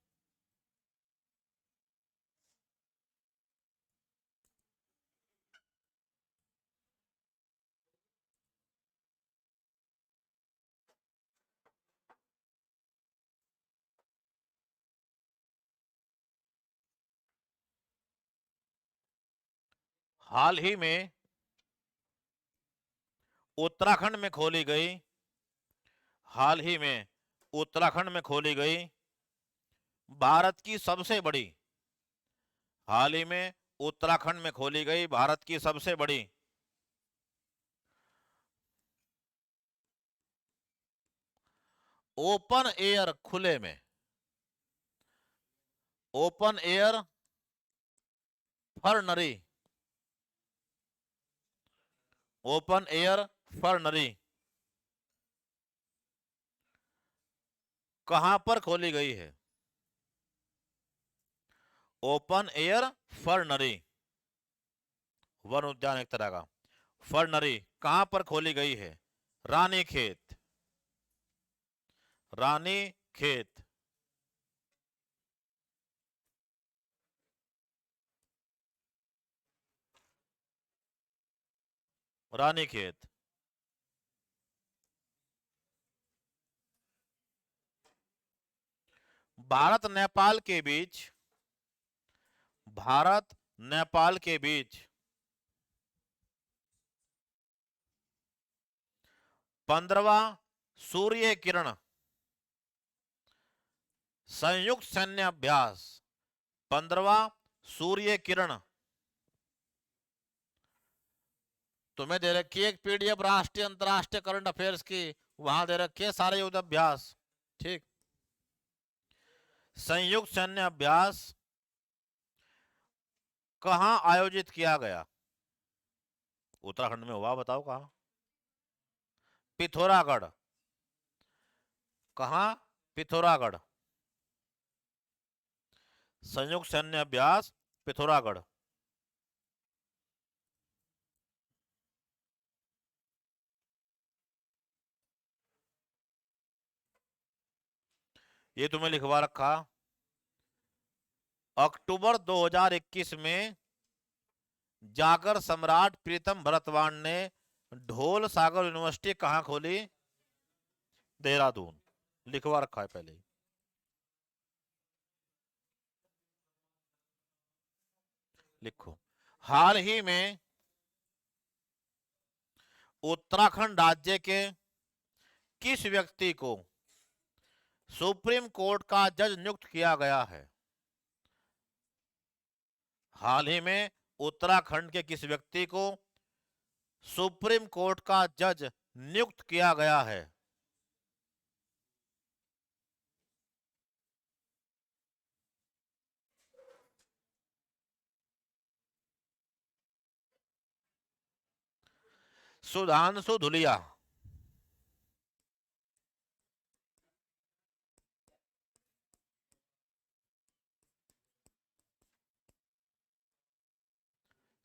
हाल ही में उत्तराखंड में खोली गई, हाल ही में उत्तराखंड में खोली गई भारत की सबसे बड़ी, हाल ही में उत्तराखंड में खोली गई भारत की सबसे बड़ी ओपन एयर, खुले में, ओपन एयर फर्नरी, ओपन एयर फर्नरी कहां पर खोली गई है? ओपन एयर फर्नरी, वन उद्यान एक तरह का, फर्नरी कहां पर खोली गई है? रानीखेत, रानीखेत। रानीखेत। भारत नेपाल के बीच, भारत नेपाल के बीच 15वां सूर्य किरण संयुक्त सैन्य अभ्यास, 15वां सूर्य किरण, तुम्हें दे रखी है एक पीडीएफ राष्ट्रीय अंतरराष्ट्रीय करंट अफेयर्स की, वहां दे रखे सारे युद्ध अभ्यास। ठीक, संयुक्त सैन्य अभ्यास कहां आयोजित किया गया? उत्तराखंड में हुआ, बताओ कहां? पिथौरागढ़। कहां? पिथौरागढ़। संयुक्त सैन्य अभ्यास पिथौरागढ़। ये तुम्हें लिखवा रखा, अक्टूबर 2021 में जागर सम्राट प्रीतम भरतवाण ने ढोल सागर यूनिवर्सिटी कहां खोली? देहरादून। लिखवा रखा है पहले ही। लिखो। हाल ही में उत्तराखंड राज्य के किस व्यक्ति को सुप्रीम कोर्ट का जज नियुक्त किया गया है? हाल ही में उत्तराखंड के किस व्यक्ति को सुप्रीम कोर्ट का जज नियुक्त किया गया है? सुधांशु धुलिया।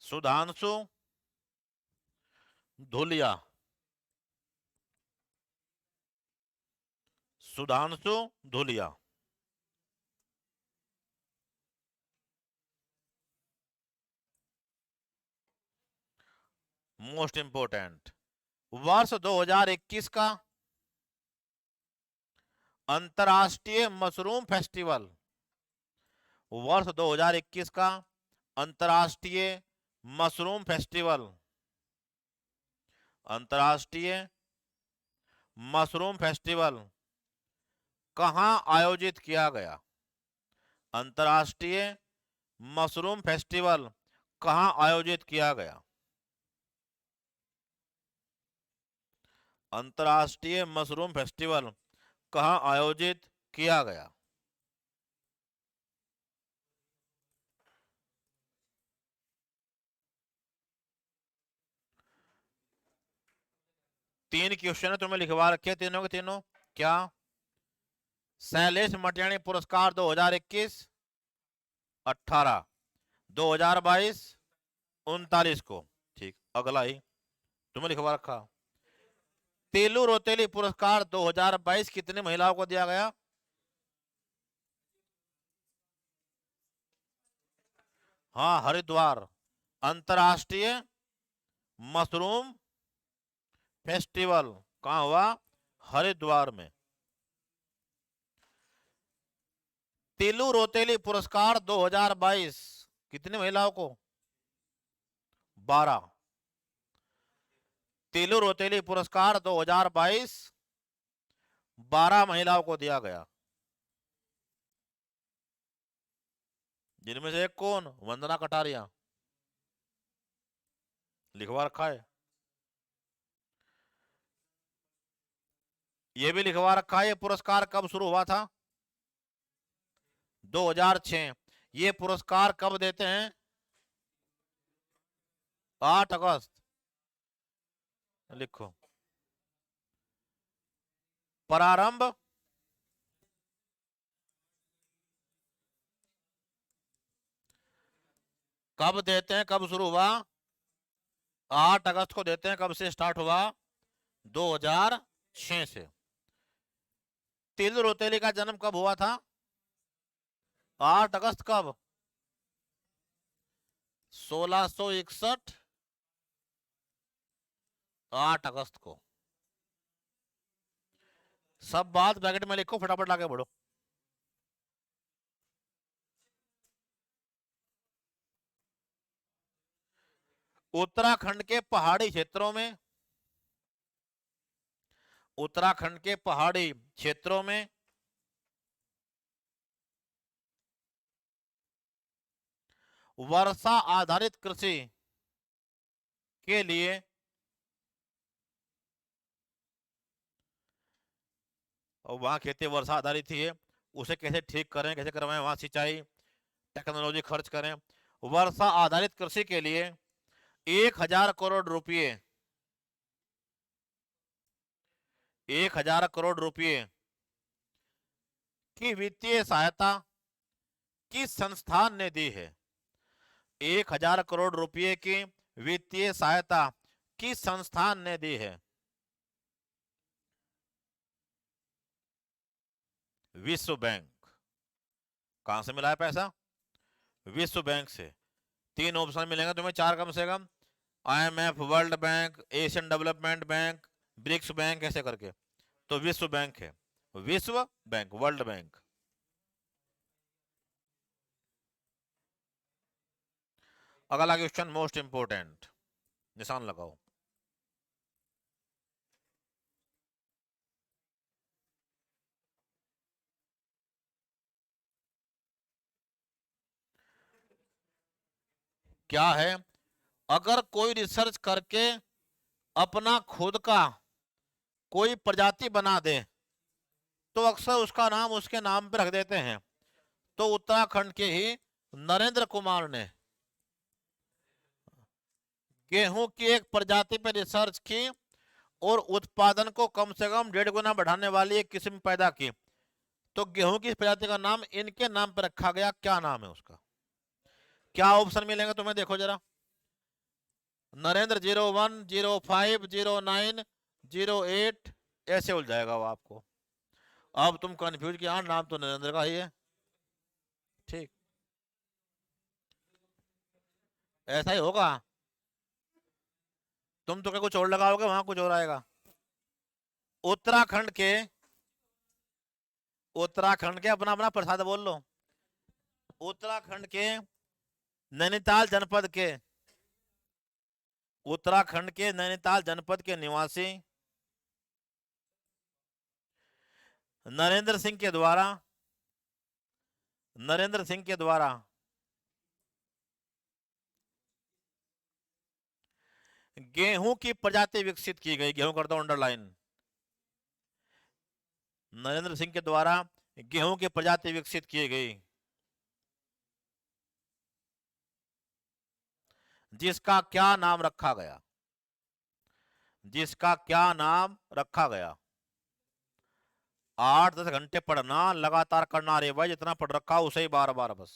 सुधांशु धुलिया। सुधांशु धुलिया। मोस्ट इंपोर्टेंट, वर्ष 2021 का अंतर्राष्ट्रीय मशरूम फेस्टिवल, वर्ष 2021 का अंतर्राष्ट्रीय मशरूम फेस्टिवल, अंतर्राष्ट्रीय मशरूम फेस्टिवल कहां आयोजित किया गया? अंतर्राष्ट्रीय मशरूम फेस्टिवल कहां आयोजित किया गया? अंतर्राष्ट्रीय मशरूम फेस्टिवल कहां आयोजित किया गया? तीन क्वेश्चन तुम्हें लिखवा रखे, तीनों के तीनों। क्या? शैलेश मटियाणी पुरस्कार 2021 18, 2022 39 को। ठीक, अगला ही तुम्हें लिखवा रखा। तेलू रोतेली पुरस्कार 2022 कितने महिलाओं को दिया गया? हाँ, हरिद्वार अंतर्राष्ट्रीय मशरूम फेस्टिवल कहां हुआ? हरिद्वार में। तेलू रोतेली पुरस्कार 2022 कितने महिलाओं को? 12। तेलू रोतेली पुरस्कार 2022 12 महिलाओं को दिया गया, जिनमें से एक कौन? वंदना कटारिया। लिखवा रखा है, ये भी लिखवा रखा है। ये पुरस्कार कब शुरू हुआ था? 2006। ये पुरस्कार कब देते हैं? 8 अगस्त। लिखो, प्रारंभ कब देते हैं, कब शुरू हुआ? 8 अगस्त को देते हैं। कब से स्टार्ट हुआ? 2006 से। तेलू रोतेली का जन्म कब हुआ था? 8 अगस्त कब? 1661, 8 अगस्त को। सब बात ब्रैकेट में लिखो, फटाफट आगे बढ़ो। उत्तराखंड के पहाड़ी क्षेत्रों में, उत्तराखंड के पहाड़ी क्षेत्रों में वर्षा आधारित कृषि के लिए और वहां खेती वर्षा आधारित ही है, उसे कैसे ठीक करें, कैसे करवाएं, वहां सिंचाई टेक्नोलॉजी खर्च करें। वर्षा आधारित कृषि के लिए 1,000 करोड़ रुपए, 1,000 करोड़ रुपए की वित्तीय सहायता किस संस्थान ने दी है? 1,000 करोड़ रुपए की वित्तीय सहायता किस संस्थान ने दी है? विश्व बैंक। कहां से मिला है पैसा? विश्व बैंक से। 3 ऑप्शन मिलेंगे तुम्हें, 4 कम से कम। IMF, world bank, Asian development bank, BRICS bank, ऐसे करके। तो विश्व बैंक है, विश्व बैंक, वर्ल्ड बैंक। अगला क्वेश्चन मोस्ट इंपोर्टेंट, निशान लगाओ। क्या है? अगर कोई रिसर्च करके अपना खुद का कोई प्रजाति बना दे तो अक्सर उसका नाम उसके नाम पे रख देते हैं। तो उत्तराखंड के ही नरेंद्र कुमार ने गेहूं की एक प्रजाति पर रिसर्च की और उत्पादन को कम से कम 1.5 गुना बढ़ाने वाली एक किस्म पैदा की। तो गेहूं की प्रजाति का नाम इनके नाम पर रखा गया। क्या नाम है उसका? क्या ऑप्शन मिलेंगे तुम्हें, देखो जरा। नरेंद्र 01, 05, 09, 08, ऐसे उल जाएगा वो आपको। अब तुम कंफ्यूज किया, नाम तो नरेंद्र का ही है। ठीक, ऐसा ही होगा। तुम तो क्या कुछ और लगाओगे, वहां कुछ और आएगा। उत्तराखंड के अपना अपना प्रसाद बोल लो। उत्तराखंड के नैनीताल जनपद के निवासी नरेंद्र सिंह के द्वारा गेहूं की प्रजाति विकसित की गई। गेहूं कर दो अंडरलाइन। नरेंद्र सिंह के द्वारा गेहूं की प्रजाति विकसित की गई जिसका क्या नाम रखा गया? 8-10 घंटे पढ़ना, लगातार करना रे भाई, जितना पढ़ रखा उसे ही बार बार बस।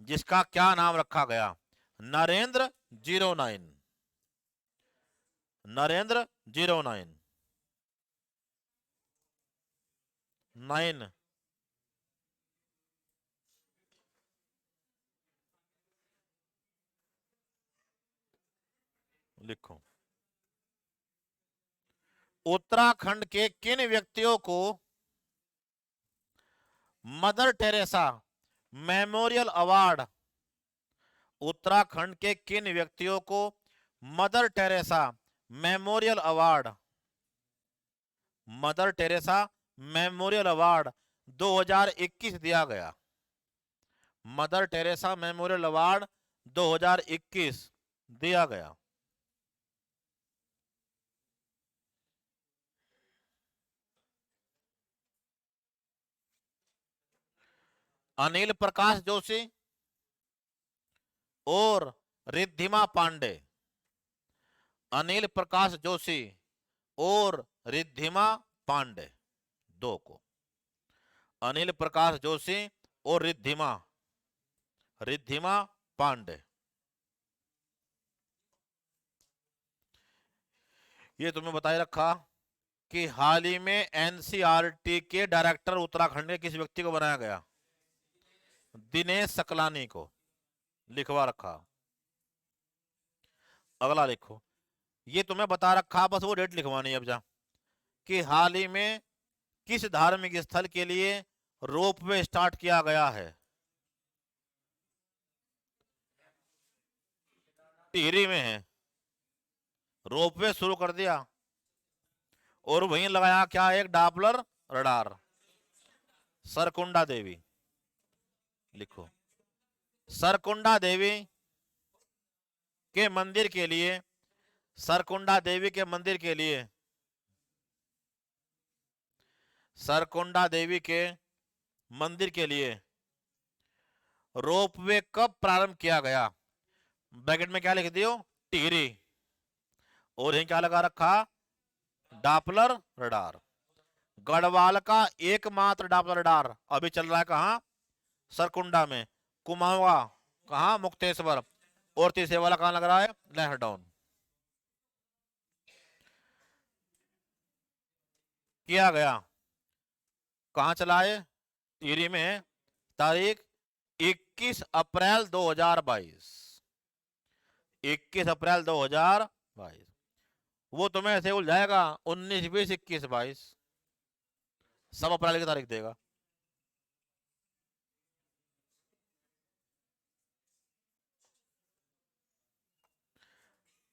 जिसका क्या नाम रखा गया? नरेंद्र 09। नरेंद्र 09 9 लिखो। उत्तराखंड के किन व्यक्तियों को mother Teresa memorial award Uttarakhand के किन व्यक्तियों को मदर टेरेसा मेमोरियल अवार्ड 2021 दिया गया? मदर टेरेसा मेमोरियल अवार्ड 2021 दिया गया। अनिल प्रकाश जोशी और रिद्धिमा पांडे। अनिल प्रकाश जोशी और रिद्धिमा पांडे, दो को। अनिल प्रकाश जोशी और रिद्धिमा पांडे। ये तुम्हें बताए रखा कि हाल ही में एनसीईआरटी के डायरेक्टर उत्तराखंड के किस व्यक्ति को बनाया गया? दिनेश सकलानी को लिखवा रखा। अगला लिखो। ये तुम्हें बता रखा, बस वो डेट लिखवानी है अब जा, कि हाल ही में किस धार्मिक स्थल के लिए रोपवे स्टार्ट किया गया है? टिहरी में है, रोपवे शुरू कर दिया और वहीं लगाया क्या? एक डापलर रडार। सरकुंडा देवी लिखो। सरकुंडा देवी के मंदिर के लिए सरकुंडा देवी के मंदिर के लिए रोपवे कब प्रारंभ किया गया? ब्रैकेट में क्या लिख दियो? टिहरी। और यहीं क्या लगा रखा? डापलर रडार। गढ़वाल का एकमात्र डापलर रडार अभी चल रहा है कहां? सरकुंडा में। कुमाऊं कहां? मुक्तेश्वर। और तीसरे वाला कहां लग रहा है? लहरडाउन। किया गया कहां चला है? टिहरी में। तारीख 21 अप्रैल 2022। 21 अप्रैल 2022। वो तुम्हें ऐसे उलझाएगा 19, 20, 21, 22, सब अप्रैल की तारीख देगा।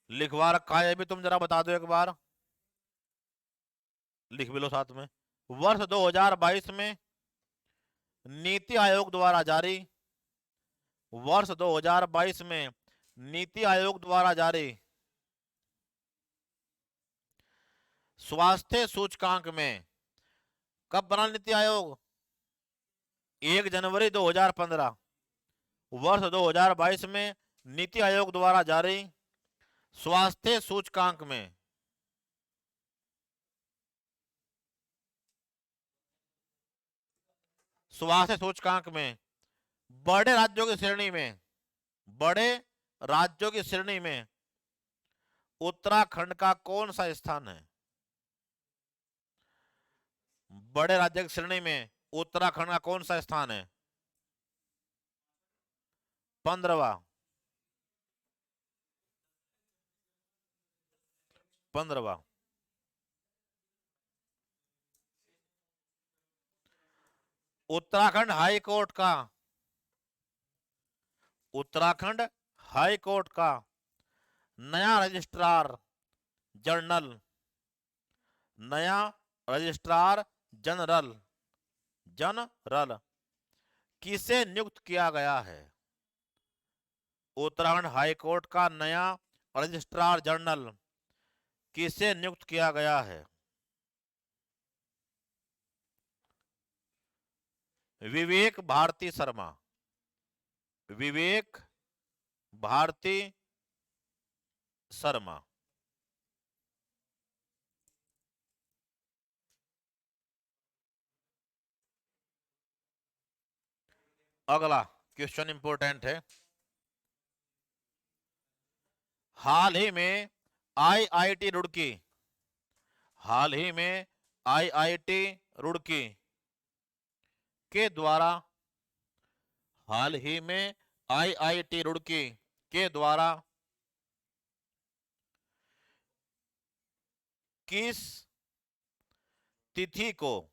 लिखवा रखा है भी, तुम जरा बता दो एक बार, लिख भी लो साथ में। वर्ष 2022 में नीति आयोग द्वारा जारी वर्ष 2022 में नीति आयोग द्वारा जारी स्वास्थ्य सूचकांक में कब बना नीति आयोग? 1 जनवरी 2015। वर्ष 2022 में नीति आयोग द्वारा जारी स्वास्थ्य सूचकांक में बड़े राज्यों की श्रेणी में उत्तराखंड का कौन सा स्थान है? बड़े राज्य की श्रेणी में उत्तराखंड का कौन सा स्थान है? 15वां। उत्तराखंड हाई कोर्ट का नया रजिस्ट्रार जनरल किसे नियुक्त किया गया है? उत्तराखंड हाई कोर्ट का नया रजिस्ट्रार जनरल किसे नियुक्त किया गया है? विवेक भारती शर्मा। अगला क्वेश्चन इंपोर्टेंट है। हाल ही में आईआईटी रुड़की के द्वारा किस तिथि को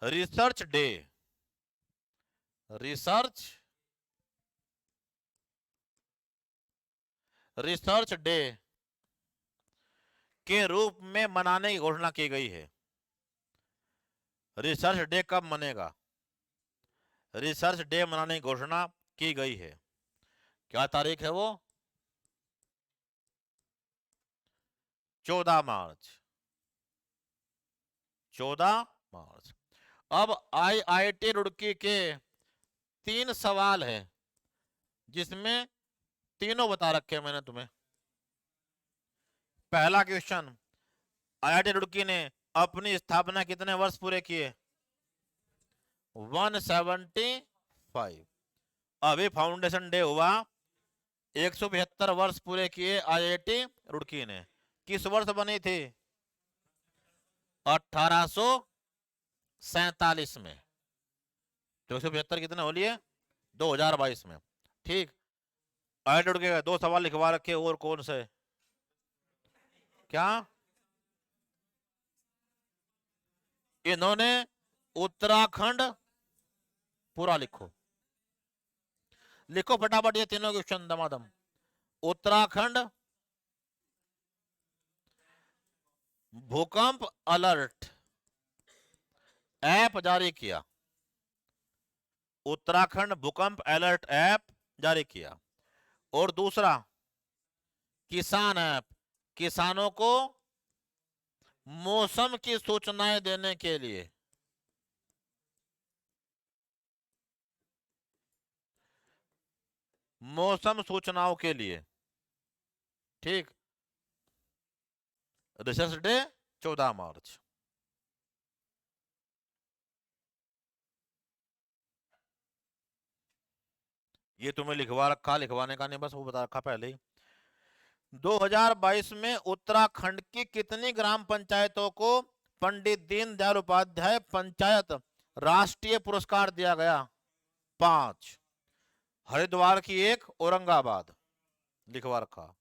रिसर्च डे के रूप में मनाने की घोषणा की गई है? रिसर्च डे कब मनेगा? रिसर्च डे मनाने की घोषणा की गई है। क्या तारीख है वो? 14 मार्च। अब आईआईटी रुड़की के 3 सवाल हैं, जिसमें तीनों बता रखे हैं मैंने तुम्हें। पहला क्वेश्चन, आईआईटी रुड़की ने अपनी स्थापना कितने वर्ष पूरे किए? 175। अभी फाउंडेशन डे हुआ, 175 वर्ष पूरे किए आईआईटी रुड़की ने। किस वर्ष बनी थी? 1847 में। तो 175 कितने हो लिए? 2022 में। ठीक। आईआईटी रुड़की के 2 सवाल लिखवा रखे, और कौन से? क्या? इन्होंने उत्तराखंड पूरा लिखो फटाफट, ये तीनों क्वेश्चन दमादम। उत्तराखंड भूकंप अलर्ट ऐप जारी किया। उत्तराखंड भूकंप अलर्ट ऐप जारी किया। और दूसरा, किसान ऐप, किसानों को मौसम की सूचनाएं देने के लिए। मौसम सूचनाओं के लिए। ठीक। रिसर्च डे 14 मार्च। ये तुम्हें लिखवा रखा, लिखवाने का नहीं, बस वो बता रखा पहले ही। 2022 में उत्तराखंड की कितनी ग्राम पंचायतों को पंडित दीनदयाल उपाध्याय पंचायत राष्ट्रीय पुरस्कार दिया गया? 5। हरिद्वार की 1, औरंगाबाद। लिखवा रखा।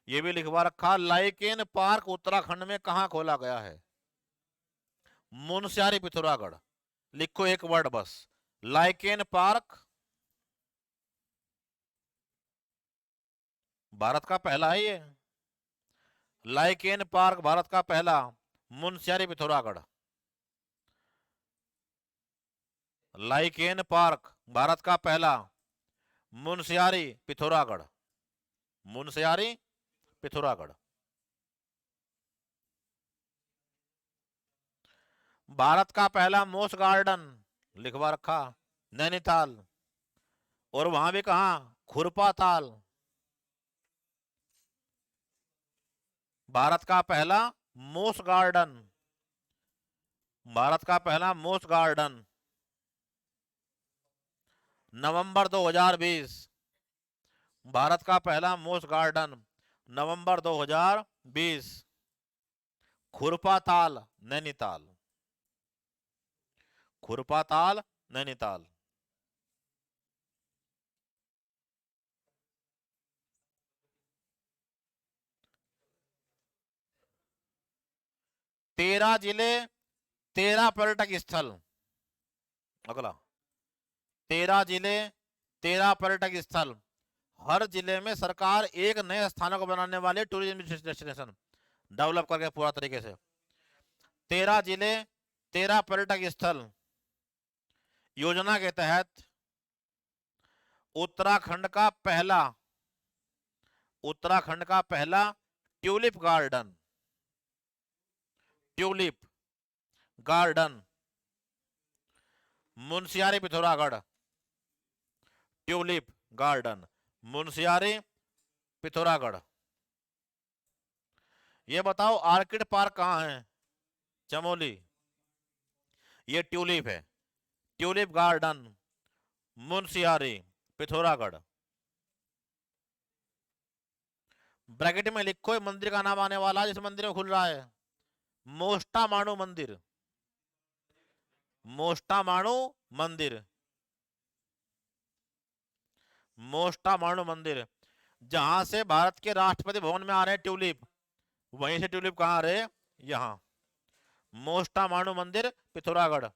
ये भी लिखवा रखा, लाइकेन पार्क उत्तराखंड में कहां खोला गया है? मुनस्यारी पिथौरागढ़। लिखो एक वर्ड बस, लाइकेन पार्क भारत का पहला है। ये लाइकेन पार्क भारत का पहला, मुनस्यारी पिथौरागढ़। लाइकेन पार्क भारत का पहला। मुनस्यारी पिथौरागढ़, मुनस्यारी पिथौरागढ़। भारत का पहला मोस गार्डन लिखवा रखा नैनीताल, और वहां भी कहा खुरपा ताल। भारत का पहला मोस गार्डन, भारत का पहला मोस गार्डन नवंबर 2020। भारत का पहला मोस गार्डन नवंबर 2020, खुरपा ताल नैनीताल, खुरपा ताल नैनीताल। तेरह जिले 13 पर्यटक स्थल। अगला 13 जिले 13 पर्यटक स्थल। हर जिले में सरकार एक नए स्थानों को बनाने वाले टूरिज्म डेस्टिनेशन डेवलप करके पूरा तरीके से। 13 जिले 13 पर्यटक स्थल योजना के तहत उत्तराखंड का पहला, उत्तराखंड का पहला tulip garden, tulip garden Munsiyari Pithoragarh, tulip garden Munsiyari Pithoragarh. ये बताओ आर्किड पार्क कहाँ है? चमोली। ये ट्यूलिप है, tulip garden Munsiyari Pithoragarh. Bracket में लिखो मंदिर का नाम आने वाला जिस मंदिर में खुल रहा है, मोस्टा माणू मंदिर, मोस्टा माणू मंदिर, मोस्टा माणू मंदिर। जहां से भारत के राष्ट्रपति भवन में आ रहे हैं ट्यूलिप, वहीं से ट्यूलिप कहां आ रहे हैं? यहां मोस्टा माणू मंदिर पिथौरागढ़।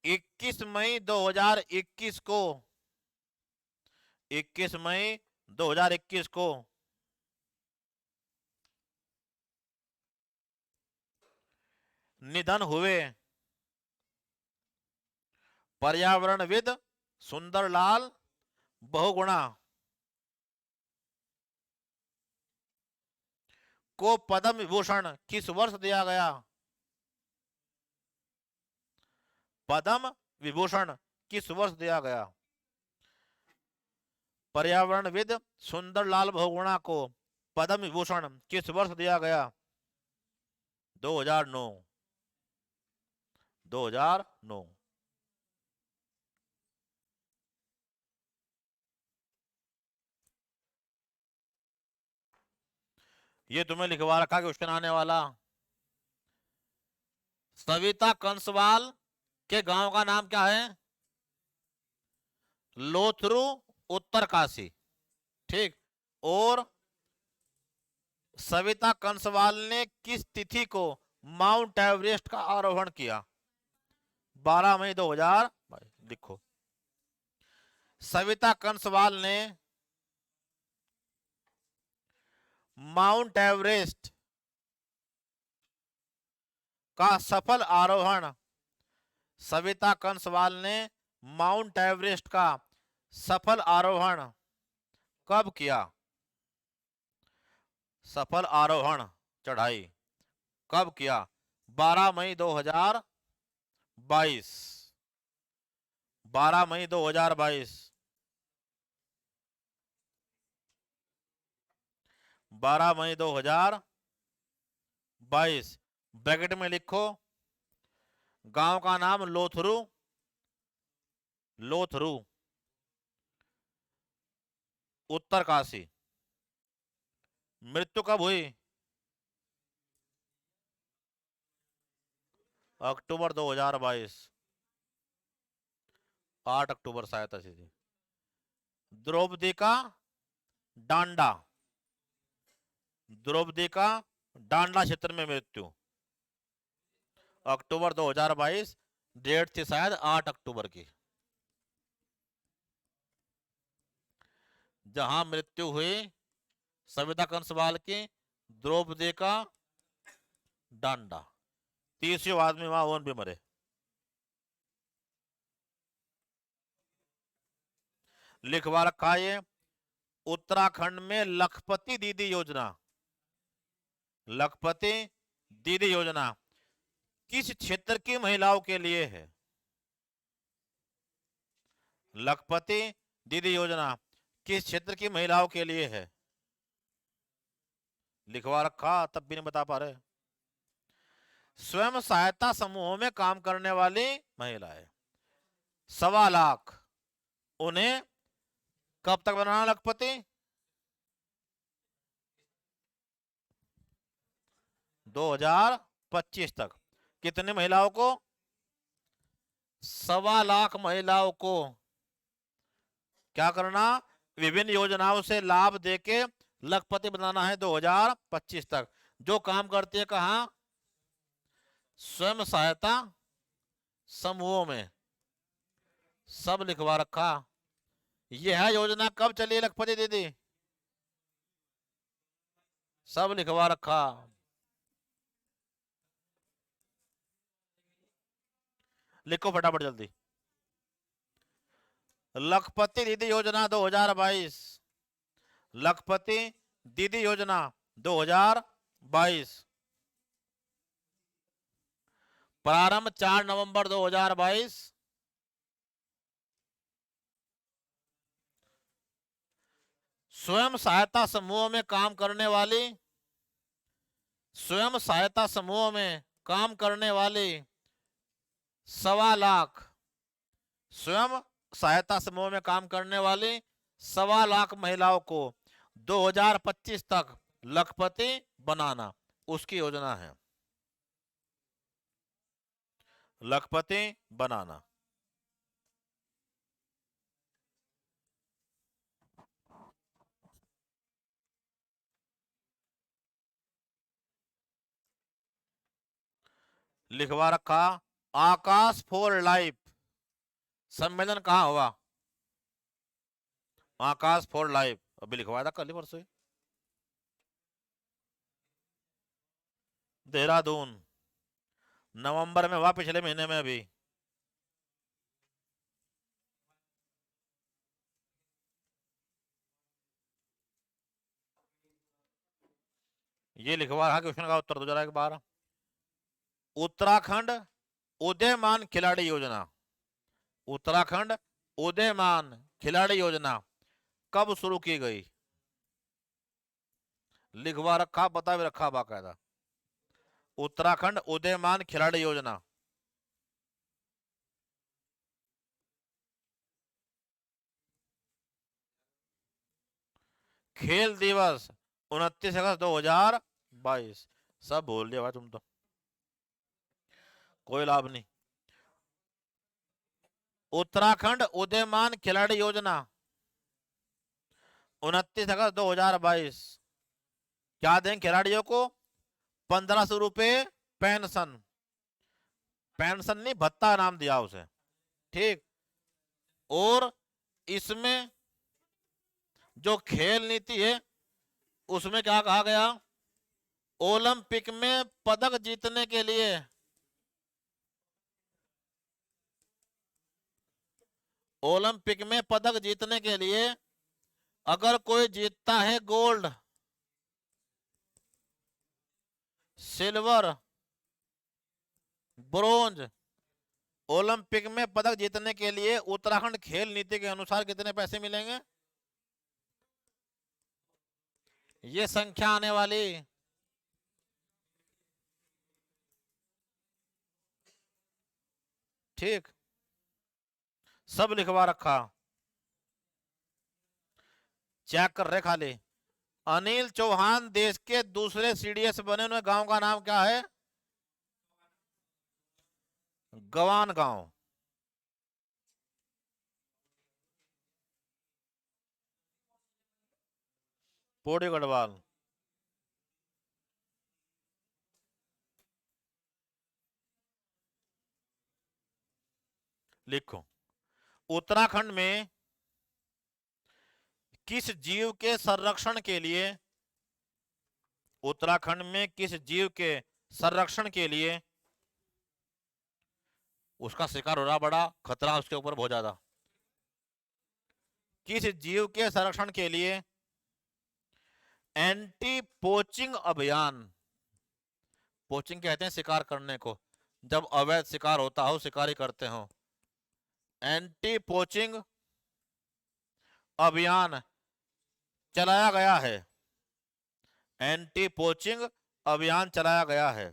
इक्कीस मई 2021 को, 21 मई 2021 को निधन हुए पर्यावरणविद सुंदरलाल बहुगुणा को पद्म विभूषण किस वर्ष दिया गया? पद्म विभूषण किस वर्ष दिया गया? पर्यावरणविद सुंदरलाल बहुगुणा को पद्म विभूषण किस वर्ष दिया गया? 2009, 2009। ये तुम्हें लिखवा रखा क्वेश्चन आने वाला। सविता कंसवाल के गांव का नाम क्या है? लोथरू, उत्तरकाशी। ठीक। और सविता कंसवाल ने किस तिथि को माउंट एवरेस्ट का आरोहण किया? 12 मई 2000। लिखो सविता कंसवाल ने माउंट एवरेस्ट का सफल आरोहण, सविता कंसवाल ने माउंट एवरेस्ट का सफल आरोहण कब किया? सफल आरोहण चढ़ाई कब किया? 12 मई 2022, 12 मई 2022, 12 मई 2022। ब्रैकेट में लिखो गांव का नाम लोथरू, लोथरू उत्तरकाशी। मृत्यु कब हुई? अक्टूबर 2022, 8 अक्टूबर शायद ऐसी थी। द्रौपदी का डांडा, द्रौपदी का डांडा क्षेत्र में मृत्यु अक्टूबर 2022, डेट थी शायद 8 अक्टूबर की। जहां मृत्यु हुई सविता कंसवाल की, द्रौपदी का डांडा। 30 आदमी वहां ओन पे मरे। लिखवा रखा है ये, उत्तराखंड में लखपति दीदी योजना। लखपति दीदी योजना किस क्षेत्र की महिलाओं के लिए है? लखपति दीदी योजना किस क्षेत्र की महिलाओं के लिए है? लिखवा रखा तब भी नहीं बता पा रहे। स्वयं सहायता समूहों में काम करने वाली महिलाएं 1.25 लाख, उन्हें कब तक बनाना लखपति? 2025 तक। कितने महिलाओं को? 1.25 लाख महिलाओं को क्या करना? विभिन्न योजनाओं से लाभ देके लखपति बनाना है 2025 तक। जो काम करती है कहां? स्वयं सहायता समूहों में। सब लिखवा रखा। यह योजना कब चली लखपति दीदी? सब लिखवा रखा। लिखो फटाफट जल्दी। लखपति दीदी योजना 2022। लखपति दीदी योजना 2022। प्रारंभ 4 नवंबर 2022। स्वयं सहायता समूहों में काम करने वाली, स्वयं सहायता समूहों में काम करने वाली 1.25 लाख, स्वयं सहायता समूह में काम करने वाली 1.25 लाख महिलाओं को 2025 तक लखपति बनाना उसकी योजना है। लखपति बनाना। लिखवा रखा आकाश फॉर लाइफ सम्मेलन कहां हुआ? आकाश फॉर लाइफ अभी लिखवाया था कल ही परसों। देहरादून। नवंबर में हुआ, पिछले महीने में अभी। ये लिखवा रहा, क्वेश्चन का उत्तर दो जरा एक बार। उत्तराखंड उदयमान खिलाड़ी योजना। उत्तराखंड उदयमान खिलाड़ी योजना कब शुरू की गई? लिखवा रखा, बता भी रखा बाकायदा। उत्तराखंड उदयमान खिलाड़ी योजना। खेल दिवस 29 अगस्त 2022। सब बोल दिया भाई तुम तो, कोई लाभ नहीं। उत्तराखंड उदयमान खिलाड़ी योजना 29 अगस्त 2022। क्या दें खिलाड़ियों को? 1500 रुपए पेंशन। पेंशन नहीं, भत्ता नाम दिया उसे, ठीक। और इसमें जो खेल नीति है उसमें क्या कहा गया? ओलंपिक में पदक जीतने के लिए, ओलंपिक में पदक जीतने के लिए अगर कोई जीतता है गोल्ड, सिल्वर, ब्रोंज, ओलंपिक में पदक जीतने के लिए उत्तराखंड खेल नीति के अनुसार कितने पैसे मिलेंगे? ये संख्या आने वाली। ठीक, सब लिखवा रखा, चेक कर रहे खाली। अनिल चौहान देश के दूसरे सीडीएस बने हुए गांव का नाम क्या है? गवान गांव। पौड़ी गढ़वाल। लिखो, उत्तराखंड में किस जीव के संरक्षण के लिए, उत्तराखंड में किस जीव के संरक्षण के लिए, उसका शिकार हो रहा बड़ा खतरा उसके ऊपर बहुत ज्यादा। किस जीव के संरक्षण के लिए एंटी पोचिंग अभियान, पोचिंग कहते हैं शिकार करने को, जब अवैध शिकार होता हो, शिकारी करते हो, एंटी पोचिंग अभियान चलाया गया है, एंटी पोचिंग अभियान चलाया गया है।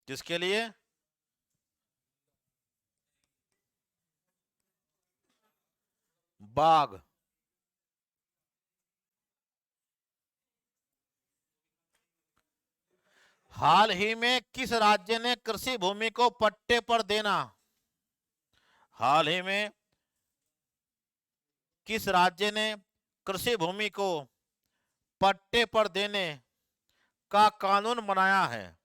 किसके लिए? बाघ। हाल ही में किस राज्य ने कृषि भूमि को पट्टे पर देना, हाल ही में किस राज्य ने कृषि भूमि को पट्टे पर देने का कानून बनाया है?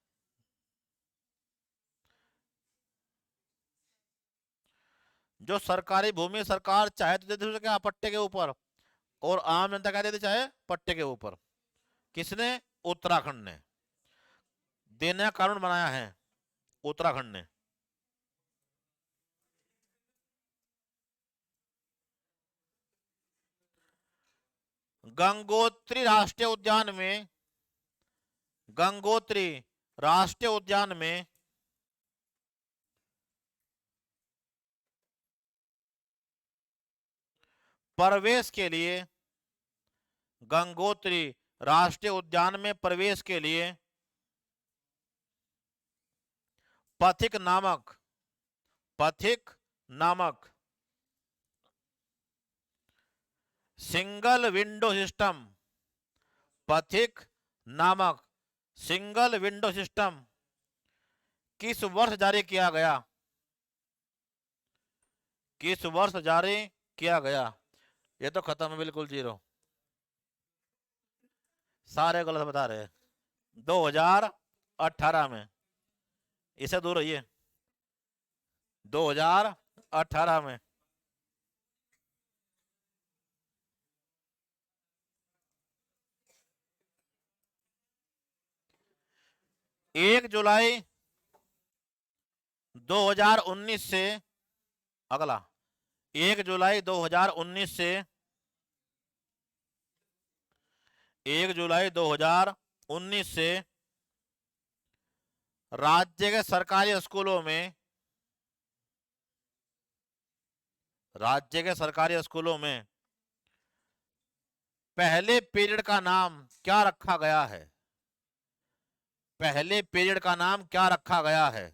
जो सरकारी भूमि सरकार चाहे तो दे दे क्या पट्टे के ऊपर, और आम जनता क्या दे दे चाहे पट्टे के ऊपर। किसने? उत्तराखंड ने देने का कानून बनाया है, उत्तराखंड ने। गंगोत्री राष्ट्रीय उद्यान में, गंगोत्री राष्ट्रीय उद्यान में प्रवेश के लिए, गंगोत्री राष्ट्रीय उद्यान में प्रवेश के लिए पथिक नामक, पथिक नामक सिंगल विंडो सिस्टम, पथिक नामक सिंगल विंडो सिस्टम किस वर्ष जारी किया गया, किस वर्ष जारी किया गया? ये तो खत्म है बिल्कुल, जीरो, सारे गलत बता रहे हैं। 2018 में, इसे दूर रहिए, 2018 में। एक जुलाई 2019 से, अगला 1 जुलाई 2019 से 1 जुलाई 2019 से राज्य के सरकारी स्कूलों में, राज्य के सरकारी स्कूलों में पहले पीरियड का नाम क्या रखा गया है, पहले पीरियड का नाम क्या रखा गया है?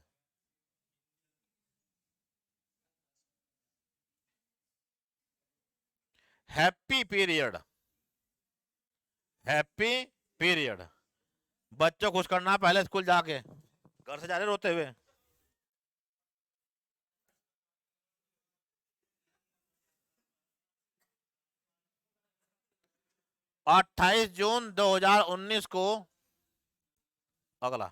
Happy period, happy period. बच्चों खुश करना पहले स्कूल जाके, घर से जा रहे रोते हुए। 28 जून 2019 को, अगला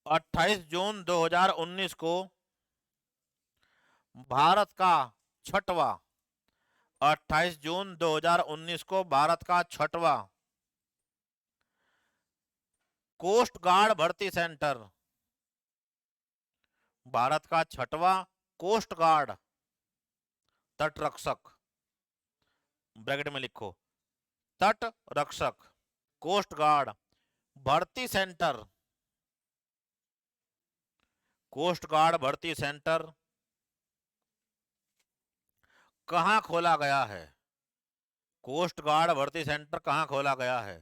28 जून 2019 को भारत का छठवां, 28 जून 2019 को भारत का छठवां कोस्ट गार्ड भर्ती सेंटर, भारत का छठवां कोस्ट गार्ड तट रक्षक, ब्रैकेट में लिखो तट रक्षक कोस्ट गार्ड भर्ती सेंटर, कोस्ट गार्ड भर्ती सेंटर कहां खोला गया है? कोस्ट गार्ड भर्ती सेंटर कहां खोला गया है?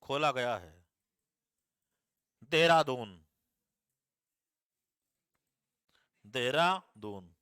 खोला गया है देहरादून, देहरादून।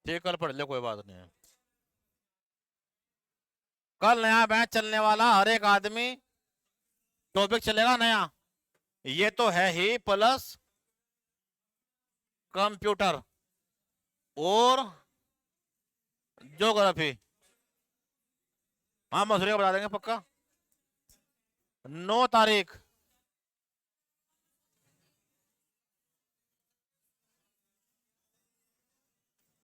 ठीक, कल पढ़ ले, कोई बात नहीं है। कल नया बैच चलने वाला, हर एक आदमी टॉपिक चलेगा नया। ये तो है ही, प्लस कंप्यूटर और ज्योग्राफी। हाँ मसूरी का बता देंगे पक्का। 9 तारीख